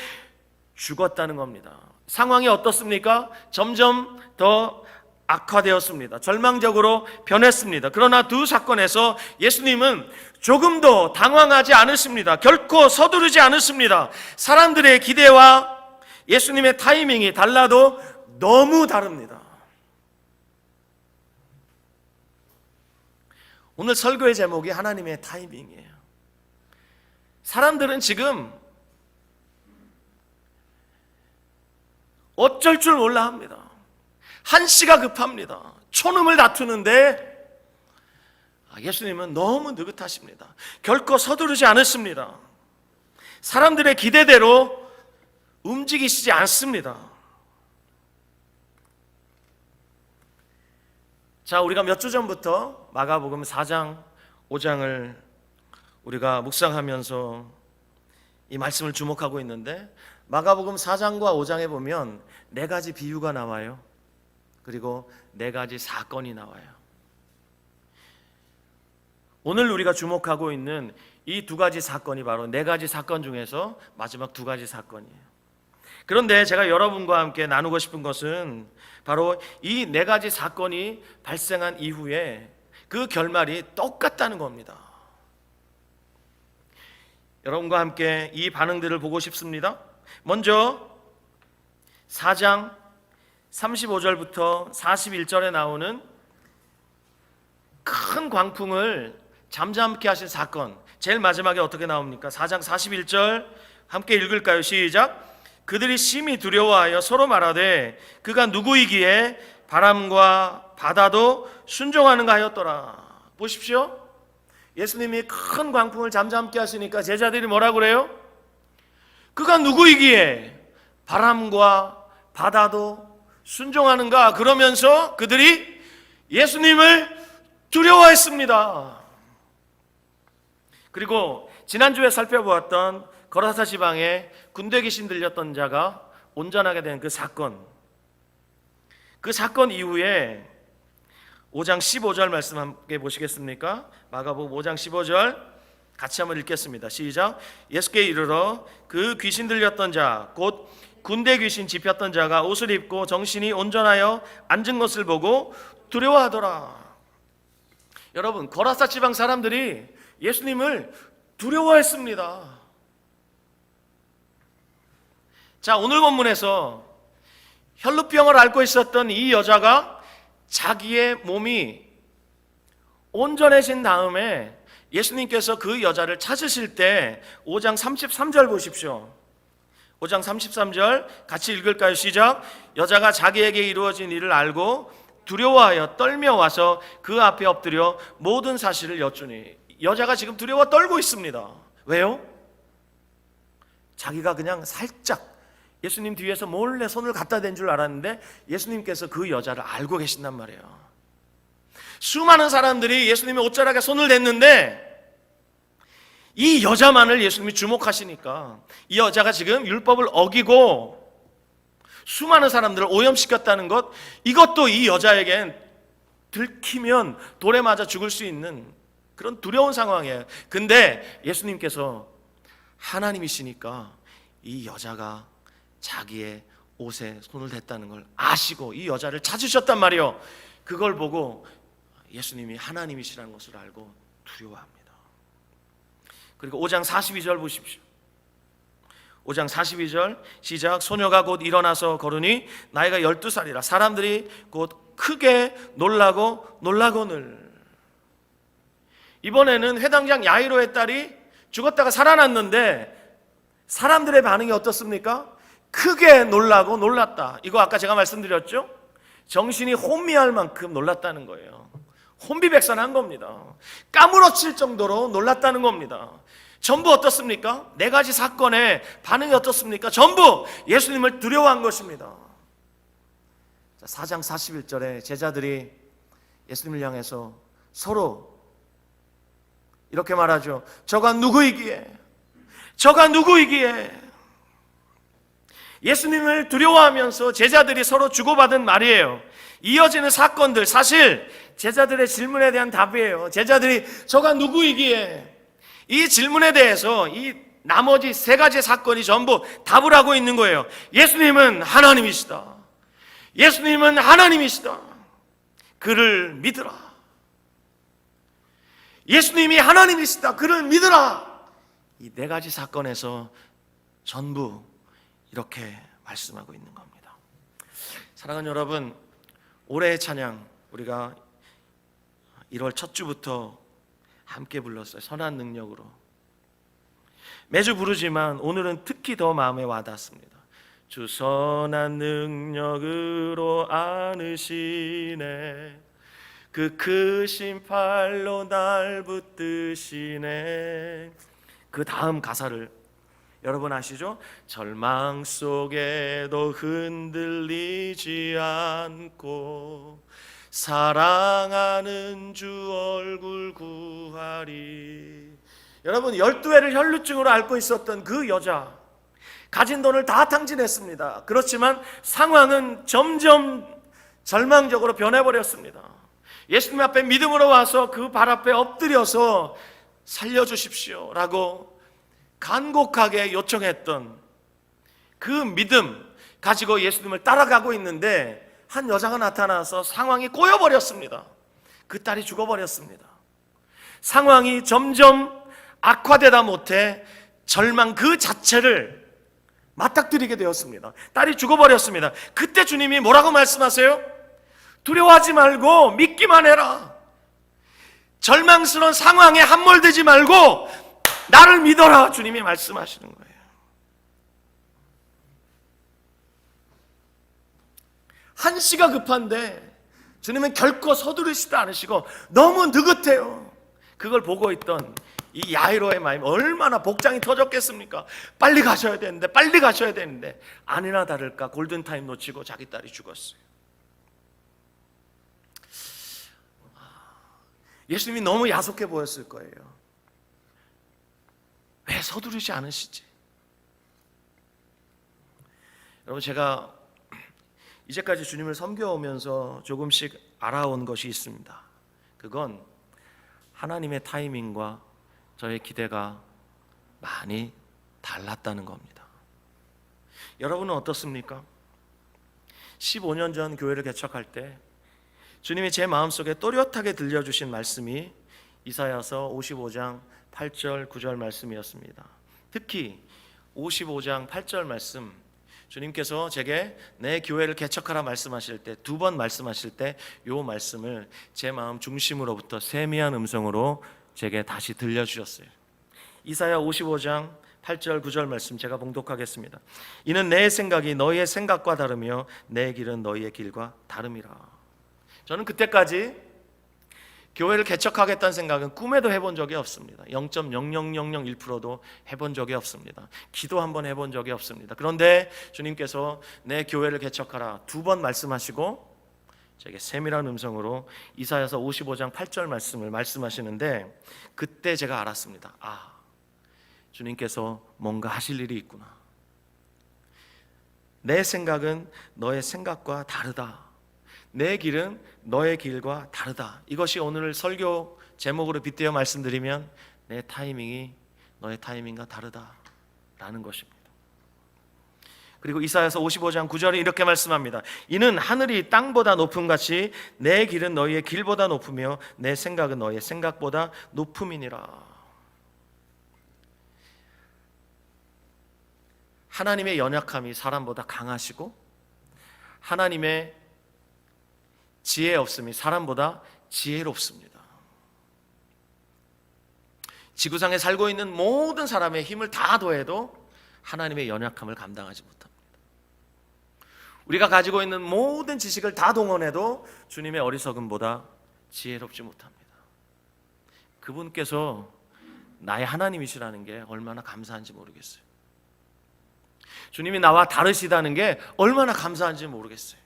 죽었다는 겁니다. 상황이 어떻습니까? 점점 더 악화되었습니다. 절망적으로 변했습니다. 그러나 두 사건에서 예수님은 조금도 당황하지 않으십니다. 결코 서두르지 않으십니다. 사람들의 기대와 예수님의 타이밍이 달라도 너무 다릅니다. 오늘 설교의 제목이 하나님의 타이밍이에요. 사람들은 지금 어쩔 줄 몰라 합니다. 한시가 급합니다. 촌음을 다투는데 예수님은 너무 느긋하십니다. 결코 서두르지 않으십니다. 사람들의 기대대로 움직이시지 않습니다. 자, 우리가 몇 주 전부터 마가복음 4장, 5장을 우리가 묵상하면서 이 말씀을 주목하고 있는데 마가복음 4장과 5장에 보면 4가지 비유가 나와요. 그리고 4가지 사건이 나와요. 오늘 우리가 주목하고 있는 이 2가지 사건이 바로 4가지 사건 중에서 마지막 2가지 사건이에요. 그런데 제가 여러분과 함께 나누고 싶은 것은 바로 이 4가지 사건이 발생한 이후에 그 결말이 똑같다는 겁니다. 여러분과 함께 이 반응들을 보고 싶습니다. 먼저 4장 35절부터 41절에 나오는 큰 광풍을 잠잠케 하신 사건, 제일 마지막에 어떻게 나옵니까? 4장 41절 함께 읽을까요? 시작. 그들이 심히 두려워하여 서로 말하되 그가 누구이기에 바람과 바다도 순종하는가 하였더라. 보십시오. 예수님이 큰 광풍을 잠잠케 하시니까 제자들이 뭐라고 그래요? 그가 누구이기에 바람과 바다도 순종하는가? 그러면서 그들이 예수님을 두려워했습니다. 그리고 지난주에 살펴보았던 거라사 지방에 군대 귀신 들렸던 자가 온전하게 된 그 사건 이후에 5장 15절 말씀 함께 보시겠습니까? 마가복음 5장 15절 같이 한번 읽겠습니다. 시작. 예수께 이르러 그 귀신 들렸던 자 곧 군대 귀신 집혔던 자가 옷을 입고 정신이 온전하여 앉은 것을 보고 두려워하더라. 여러분, 거라사 지방 사람들이 예수님을 두려워했습니다. 자, 오늘 본문에서 혈루병을 앓고 있었던 이 여자가 자기의 몸이 온전해진 다음에 예수님께서 그 여자를 찾으실 때 5장 33절 보십시오. 5장 33절 같이 읽을까요? 시작. 여자가 자기에게 이루어진 일을 알고 두려워하여 떨며 와서 그 앞에 엎드려 모든 사실을 여쭈니. 여자가 지금 두려워 떨고 있습니다. 왜요? 자기가 그냥 살짝 예수님 뒤에서 몰래 손을 갖다 댄 줄 알았는데 예수님께서 그 여자를 알고 계신단 말이에요. 수많은 사람들이 예수님의 옷자락에 손을 댔는데 이 여자만을 예수님이 주목하시니까 이 여자가 지금 율법을 어기고 수많은 사람들을 오염시켰다는 것, 이것도 이 여자에겐 들키면 돌에 맞아 죽을 수 있는 그런 두려운 상황이에요. 근데 예수님께서 하나님이시니까 이 여자가 자기의 옷에 손을 댔다는 걸 아시고 이 여자를 찾으셨단 말이에요. 그걸 보고 예수님이 하나님이시라는 것을 알고 두려워합니다. 그리고 5장 42절 보십시오. 5장 42절 시작. 소녀가 곧 일어나서 걸으니 나이가 12살이라 사람들이 곧 크게 놀라거늘. 이번에는 회당장 야이로의 딸이 죽었다가 살아났는데 사람들의 반응이 어떻습니까? 크게 놀라고 놀랐다. 이거 아까 제가 말씀드렸죠? 정신이 혼미할 만큼 놀랐다는 거예요. 혼비백산한 겁니다. 까무러칠 정도로 놀랐다는 겁니다. 전부 어떻습니까? 네 가지 사건의 반응이 어떻습니까? 전부 예수님을 두려워한 것입니다. 4장 41절에 제자들이 예수님을 향해서 서로 이렇게 말하죠. 저가 누구이기에 예수님을 두려워하면서 제자들이 서로 주고받은 말이에요. 이어지는 사건들, 사실 제자들의 질문에 대한 답이에요. 제자들이 저가 누구이기에, 이 질문에 대해서 이 나머지 세 가지 사건이 전부 답을 하고 있는 거예요. 예수님은 하나님이시다. 예수님은 하나님이시다. 그를 믿으라. 예수님이 하나님이시다. 그를 믿으라. 이 네 가지 사건에서 전부 이렇게 말씀하고 있는 겁니다. 사랑하는 여러분, 올해의 찬양 우리가 1월 첫 주부터 함께 불렀어요. 선한 능력으로. 매주 부르지만 오늘은 특히 더 마음에 와닿습니다. 주 선한 능력으로 안으시네, 그 크신 팔로 날 붙드시네. 그 다음 가사를 여러분 아시죠? 절망 속에도 흔들리지 않고 사랑하는 주 얼굴 구하리. 여러분, 12회를 혈루증으로 앓고 있었던 그 여자, 가진 돈을 다 탕진했습니다. 그렇지만 상황은 점점 절망적으로 변해버렸습니다. 예수님 앞에 믿음으로 와서 그 발 앞에 엎드려서 살려주십시오 라고 간곡하게 요청했던 그 믿음 가지고 예수님을 따라가고 있는데 한 여자가 나타나서 상황이 꼬여버렸습니다. 그 딸이 죽어버렸습니다. 상황이 점점 악화되다 못해 절망 그 자체를 맞닥뜨리게 되었습니다. 딸이 죽어버렸습니다. 그때 주님이 뭐라고 말씀하세요? 두려워하지 말고 믿기만 해라. 절망스러운 상황에 함몰되지 말고 나를 믿어라. 주님이 말씀하시는 거예요. 한시가 급한데 주님은 결코 서두르시지 않으시고 너무 느긋해요. 그걸 보고 있던 이 야이로의 마음이 얼마나 복장이 터졌겠습니까? 빨리 가셔야 되는데, 빨리 가셔야 되는데, 아니나 다를까 골든타임 놓치고 자기 딸이 죽었어요. 예수님이 너무 야속해 보였을 거예요. 왜 서두르지 않으시지? 여러분, 제가 이제까지 주님을 섬겨오면서 조금씩 알아온 것이 있습니다. 그건 하나님의 타이밍과 저의 기대가 많이 달랐다는 겁니다. 여러분은 어떻습니까? 15년 전 교회를 개척할 때 주님이 제 마음속에 또렷하게 들려주신 말씀이 이사야서 55장 8절 9절 말씀이었습니다. 특히 55장 8절 말씀, 주님께서 제게 내 교회를 개척하라 말씀하실 때, 두 번 말씀하실 때 이 말씀을 제 마음 중심으로부터 세미한 음성으로 제게 다시 들려주셨어요. 이사야 55장 8절 9절 말씀 제가 봉독하겠습니다. 이는 내 생각이 너희의 생각과 다르며 내 길은 너희의 길과 다름이라. 저는 그때까지 교회를 개척하겠다는 생각은 꿈에도 해본 적이 없습니다. 0.00001%도 해본 적이 없습니다. 기도 한번 해본 적이 없습니다. 그런데 주님께서 내 교회를 개척하라 두 번 말씀하시고 제게 세밀한 음성으로 이사야서 55장 8절 말씀을 말씀하시는데, 그때 제가 알았습니다. 아, 주님께서 뭔가 하실 일이 있구나. 내 생각은 너의 생각과 다르다. 내 길은 너의 길과 다르다. 이것이 오늘 설교 제목으로 빗대어 말씀드리면 내 타이밍이 너의 타이밍과 다르다라는 것입니다. 그리고 이사야서 55장 9절에 이렇게 말씀합니다. 이는 하늘이 땅보다 높음 같이 내 길은 너희의 길보다 높으며 내 생각은 너희의 생각보다 높음이니라. 하나님의 연약함이 사람보다 강하시고 하나님의 지혜 없음이 사람보다 지혜롭습니다. 지구상에 살고 있는 모든 사람의 힘을 다 더해도 하나님의 연약함을 감당하지 못합니다. 우리가 가지고 있는 모든 지식을 다 동원해도 주님의 어리석음보다 지혜롭지 못합니다. 그분께서 나의 하나님이시라는 게 얼마나 감사한지 모르겠어요. 주님이 나와 다르시다는 게 얼마나 감사한지 모르겠어요.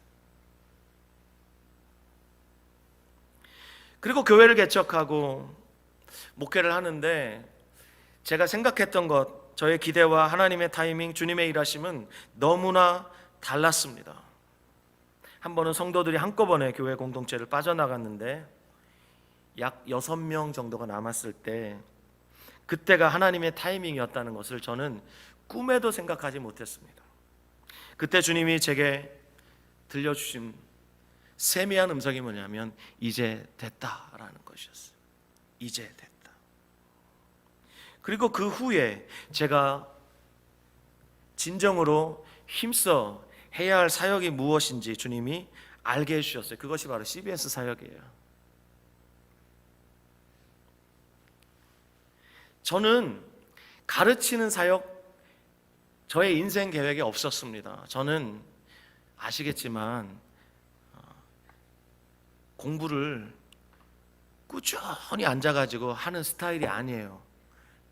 그리고 교회를 개척하고 목회를 하는데 제가 생각했던 것, 저의 기대와 하나님의 타이밍, 주님의 일하심은 너무나 달랐습니다. 한 번은 성도들이 한꺼번에 교회 공동체를 빠져나갔는데 약 6명 정도가 남았을 때, 그때가 하나님의 타이밍이었다는 것을 저는 꿈에도 생각하지 못했습니다. 그때 주님이 제게 들려주신 세미한 음성이 뭐냐면 이제 됐다라는 것이었어요. 이제 됐다. 그리고 그 후에 제가 진정으로 힘써 해야 할 사역이 무엇인지 주님이 알게 해주셨어요. 그것이 바로 CBS 사역이에요. 저는 가르치는 사역, 저의 인생 계획에 없었습니다. 저는 아시겠지만 공부를 꾸준히 앉아가지고 하는 스타일이 아니에요.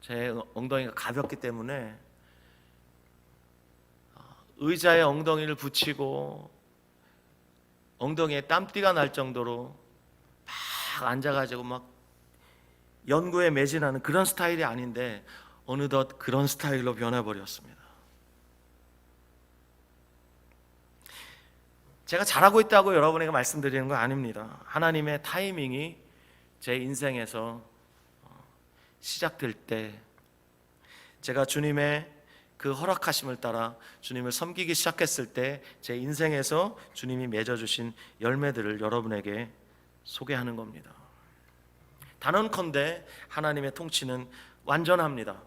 제 엉덩이가 가볍기 때문에 의자에 엉덩이를 붙이고 엉덩이에 땀띠가 날 정도로 막 앉아가지고 막 연구에 매진하는 그런 스타일이 아닌데 어느덧 그런 스타일로 변해버렸습니다. 제가 잘하고 있다고 여러분에게 말씀드리는 거 아닙니다. 하나님의 타이밍이 제 인생에서 시작될 때 제가 주님의 그 허락하심을 따라 주님을 섬기기 시작했을 때 제 인생에서 주님이 맺어주신 열매들을 여러분에게 소개하는 겁니다. 단언컨대 하나님의 통치는 완전합니다.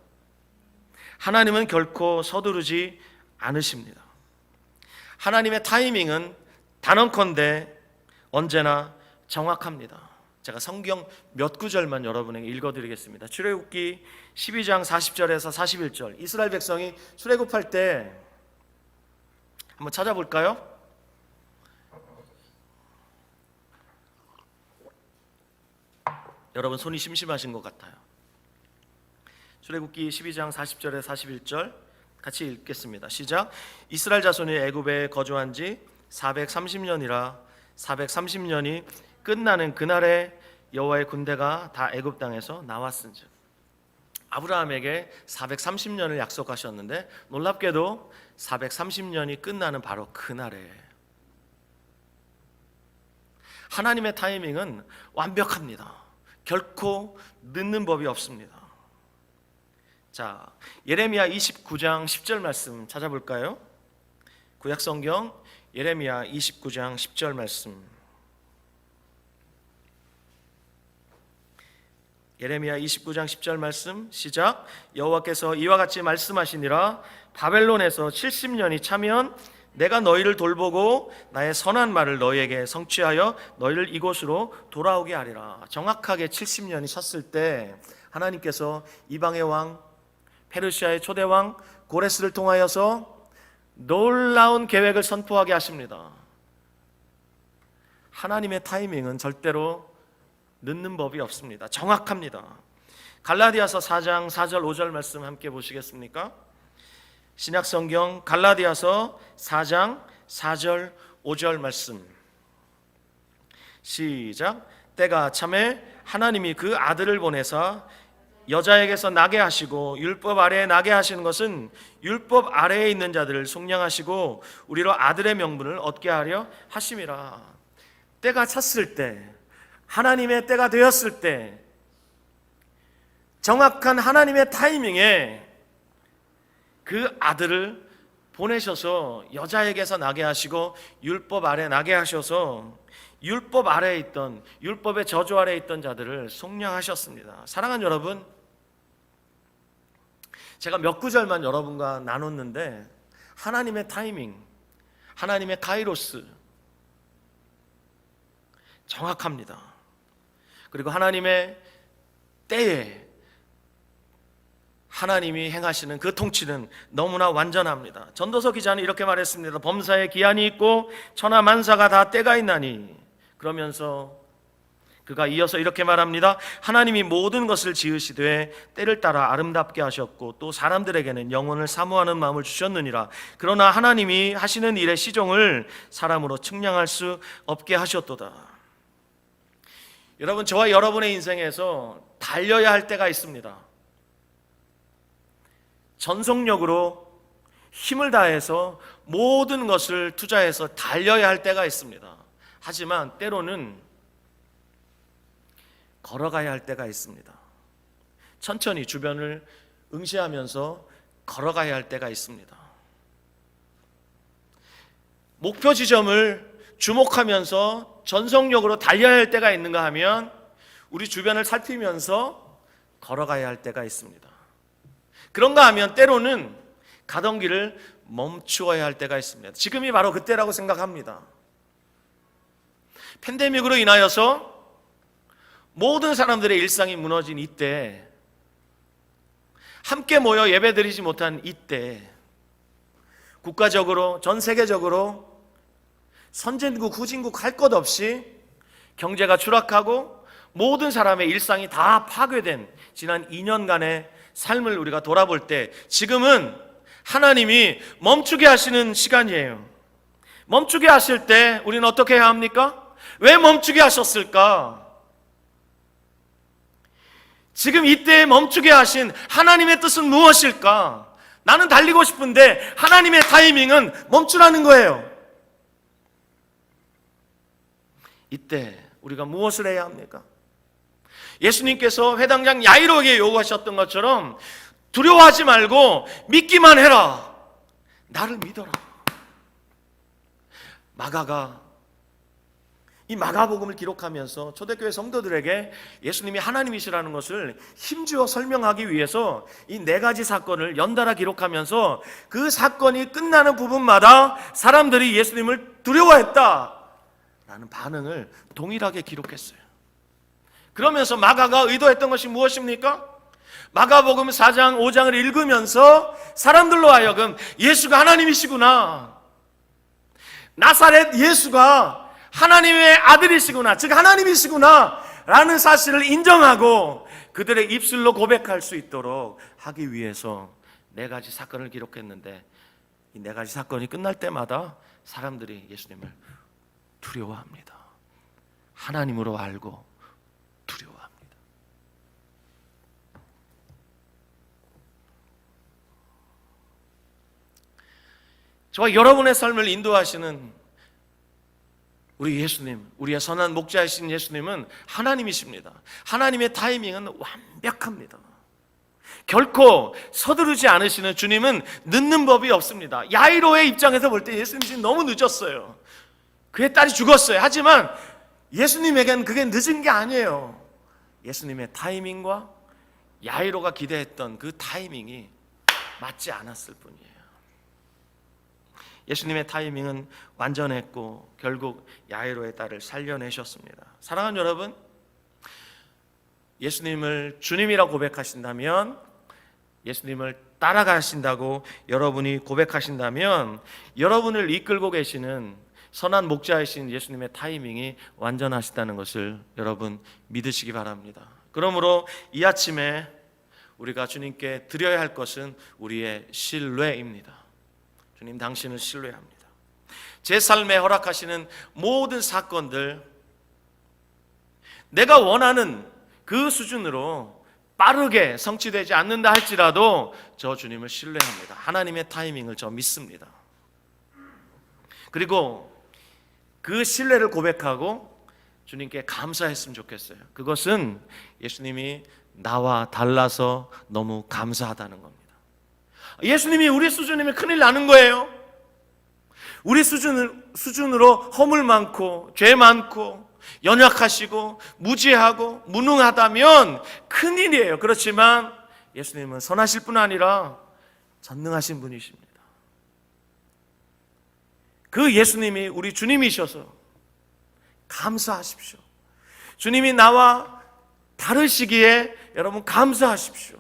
하나님은 결코 서두르지 않으십니다. 하나님의 타이밍은 단언컨대 언제나 정확합니다. 제가 성경 몇 구절만 여러분에게 읽어드리겠습니다. 출애굽기 12장 40절에서 41절. 이스라엘 백성이 출애굽할 때 한번 찾아볼까요? 여러분 손이 심심하신 것 같아요. 출애굽기 12장 40절에 41절 같이 읽겠습니다. 시작. 이스라엘 자손이 애굽에 거주한 지 430년이라 430년이 끝나는 그날에 여호와의 군대가 다 애굽 땅에서 나왔은즉. 아브라함에게 430년을 약속하셨는데 놀랍게도 430년이 끝나는 바로 그날에 하나님의 타이밍은 완벽합니다. 결코 늦는 법이 없습니다. 자, 예레미야 29장 10절 말씀 찾아볼까요? 구약성경 예레미야 29장 10절 말씀. 예레미야 29장 10절 말씀 시작. 여호와께서 이와 같이 말씀하시니라. 바벨론에서 70년이 차면 내가 너희를 돌보고 나의 선한 말을 너희에게 성취하여 너희를 이곳으로 돌아오게 하리라. 정확하게 70년이 찼을 때 하나님께서 이방의 왕 페르시아의 초대왕 고레스를 통하여서 놀라운 계획을 선포하게 하십니다. 하나님의 타이밍은 절대로 늦는 법이 없습니다. 정확합니다. 갈라디아서 4장 4절 5절 말씀 함께 보시겠습니까? 신약성경 갈라디아서 4장 4절 5절 말씀 시작. 때가 차매 하나님이 그 아들을 보내사 여자에게서 나게 하시고 율법 아래에 나게 하시는 것은 율법 아래에 있는 자들을 속량하시고 우리로 아들의 명분을 얻게 하려 하심이라. 때가 찼을 때, 하나님의 때가 되었을 때, 정확한 하나님의 타이밍에 그 아들을 보내셔서 여자에게서 나게 하시고 율법 아래 나게 하셔서 율법 아래에 있던, 율법의 저주 아래에 있던 자들을 속량하셨습니다. 사랑하는 여러분, 제가 몇 구절만 여러분과 나눴는데 하나님의 타이밍, 하나님의 카이로스 정확합니다. 그리고 하나님의 때에 하나님이 행하시는 그 통치는 너무나 완전합니다. 전도서 기자는 이렇게 말했습니다. 범사에 기한이 있고 천하 만사가 다 때가 있나니. 그러면서 그가 이어서 이렇게 말합니다. 하나님이 모든 것을 지으시되 때를 따라 아름답게 하셨고 또 사람들에게는 영혼을 사모하는 마음을 주셨느니라. 그러나 하나님이 하시는 일의 시종을 사람으로 측량할 수 없게 하셨도다. 여러분, 저와 여러분의 인생에서 달려야 할 때가 있습니다. 전속력으로 힘을 다해서 모든 것을 투자해서 달려야 할 때가 있습니다. 하지만 때로는 걸어가야 할 때가 있습니다. 천천히 주변을 응시하면서 걸어가야 할 때가 있습니다. 목표 지점을 주목하면서 전속력으로 달려야 할 때가 있는가 하면 우리 주변을 살피면서 걸어가야 할 때가 있습니다. 그런가 하면 때로는 가던 길을 멈추어야 할 때가 있습니다. 지금이 바로 그때라고 생각합니다. 팬데믹으로 인하여서 모든 사람들의 일상이 무너진 이때, 함께 모여 예배드리지 못한 이때, 국가적으로 전 세계적으로 선진국 후진국 할 것 없이 경제가 추락하고 모든 사람의 일상이 다 파괴된 지난 2년간의 삶을 우리가 돌아볼 때 지금은 하나님이 멈추게 하시는 시간이에요. 멈추게 하실 때 우리는 어떻게 해야 합니까? 왜 멈추게 하셨을까? 지금 이때에 멈추게 하신 하나님의 뜻은 무엇일까? 나는 달리고 싶은데 하나님의 타이밍은 멈추라는 거예요. 이때 우리가 무엇을 해야 합니까? 예수님께서 회당장 야이로에게 요구하셨던 것처럼 두려워하지 말고 믿기만 해라. 나를 믿어라. 마가가 이 마가복음을 기록하면서 초대교회 성도들에게 예수님이 하나님이시라는 것을 힘주어 설명하기 위해서 이 네 가지 사건을 연달아 기록하면서 그 사건이 끝나는 부분마다 사람들이 예수님을 두려워했다 라는 반응을 동일하게 기록했어요. 그러면서 마가가 의도했던 것이 무엇입니까? 마가복음 4장 5장을 읽으면서 사람들로 하여금 예수가 하나님이시구나, 나사렛 예수가 하나님의 아들이시구나, 즉 하나님이시구나 라는 사실을 인정하고 그 그들의 입술로 고백할 수 있도록 하기 위해서 네 가지 사건을 기록했는데, 이 네 가지 사건이 끝날 때마다 사람들이 예수님을 두려워합니다. 하나님으로 알고 두려워합니다. 저와 여러분의 삶을 인도하시는 우리 예수님, 우리의 선한 목자이신 예수님은 하나님이십니다. 하나님의 타이밍은 완벽합니다. 결코 서두르지 않으시는 주님은 늦는 법이 없습니다. 야이로의 입장에서 볼 때 예수님이 너무 늦었어요. 그의 딸이 죽었어요. 하지만 예수님에게는 그게 늦은 게 아니에요. 예수님의 타이밍과 야이로가 기대했던 그 타이밍이 맞지 않았을 뿐이에요. 예수님의 타이밍은 완전했고 결국 야이로의 딸을 살려내셨습니다. 사랑하는 여러분, 예수님을 주님이라고 고백하신다면, 예수님을 따라가신다고 여러분이 고백하신다면, 여러분을 이끌고 계시는 선한 목자이신 예수님의 타이밍이 완전하시다는 것을 여러분 믿으시기 바랍니다. 그러므로 이 아침에 우리가 주님께 드려야 할 것은 우리의 신뢰입니다. 주님, 당신을 신뢰합니다. 제 삶에 허락하시는 모든 사건들, 내가 원하는 그 수준으로 빠르게 성취되지 않는다 할지라도 저 주님을 신뢰합니다. 하나님의 타이밍을 저 믿습니다. 그리고 그 신뢰를 고백하고 주님께 감사했으면 좋겠어요. 그것은 예수님이 나와 달라서 너무 감사하다는 겁니다. 예수님이 우리 수준이면 큰일 나는 거예요. 우리 수준으로 허물 많고 죄 많고 연약하시고 무지하고 무능하다면 큰일이에요. 그렇지만 예수님은 선하실 뿐 아니라 전능하신 분이십니다. 그 예수님이 우리 주님이셔서 감사하십시오. 주님이 나와 다르시기에 여러분 감사하십시오.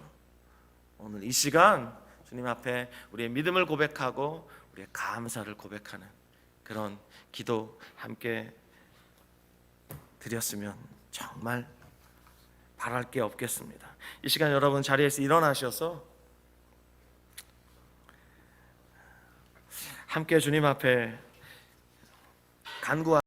오늘 이 시간 주님 앞에 우리의 믿음을 고백하고 우리의 감사를 고백하는 그런 기도 함께 드렸으면 정말 바랄 게 없겠습니다. 이 시간 여러분 자리에서 일어나셔서 함께 주님 앞에 간구하시기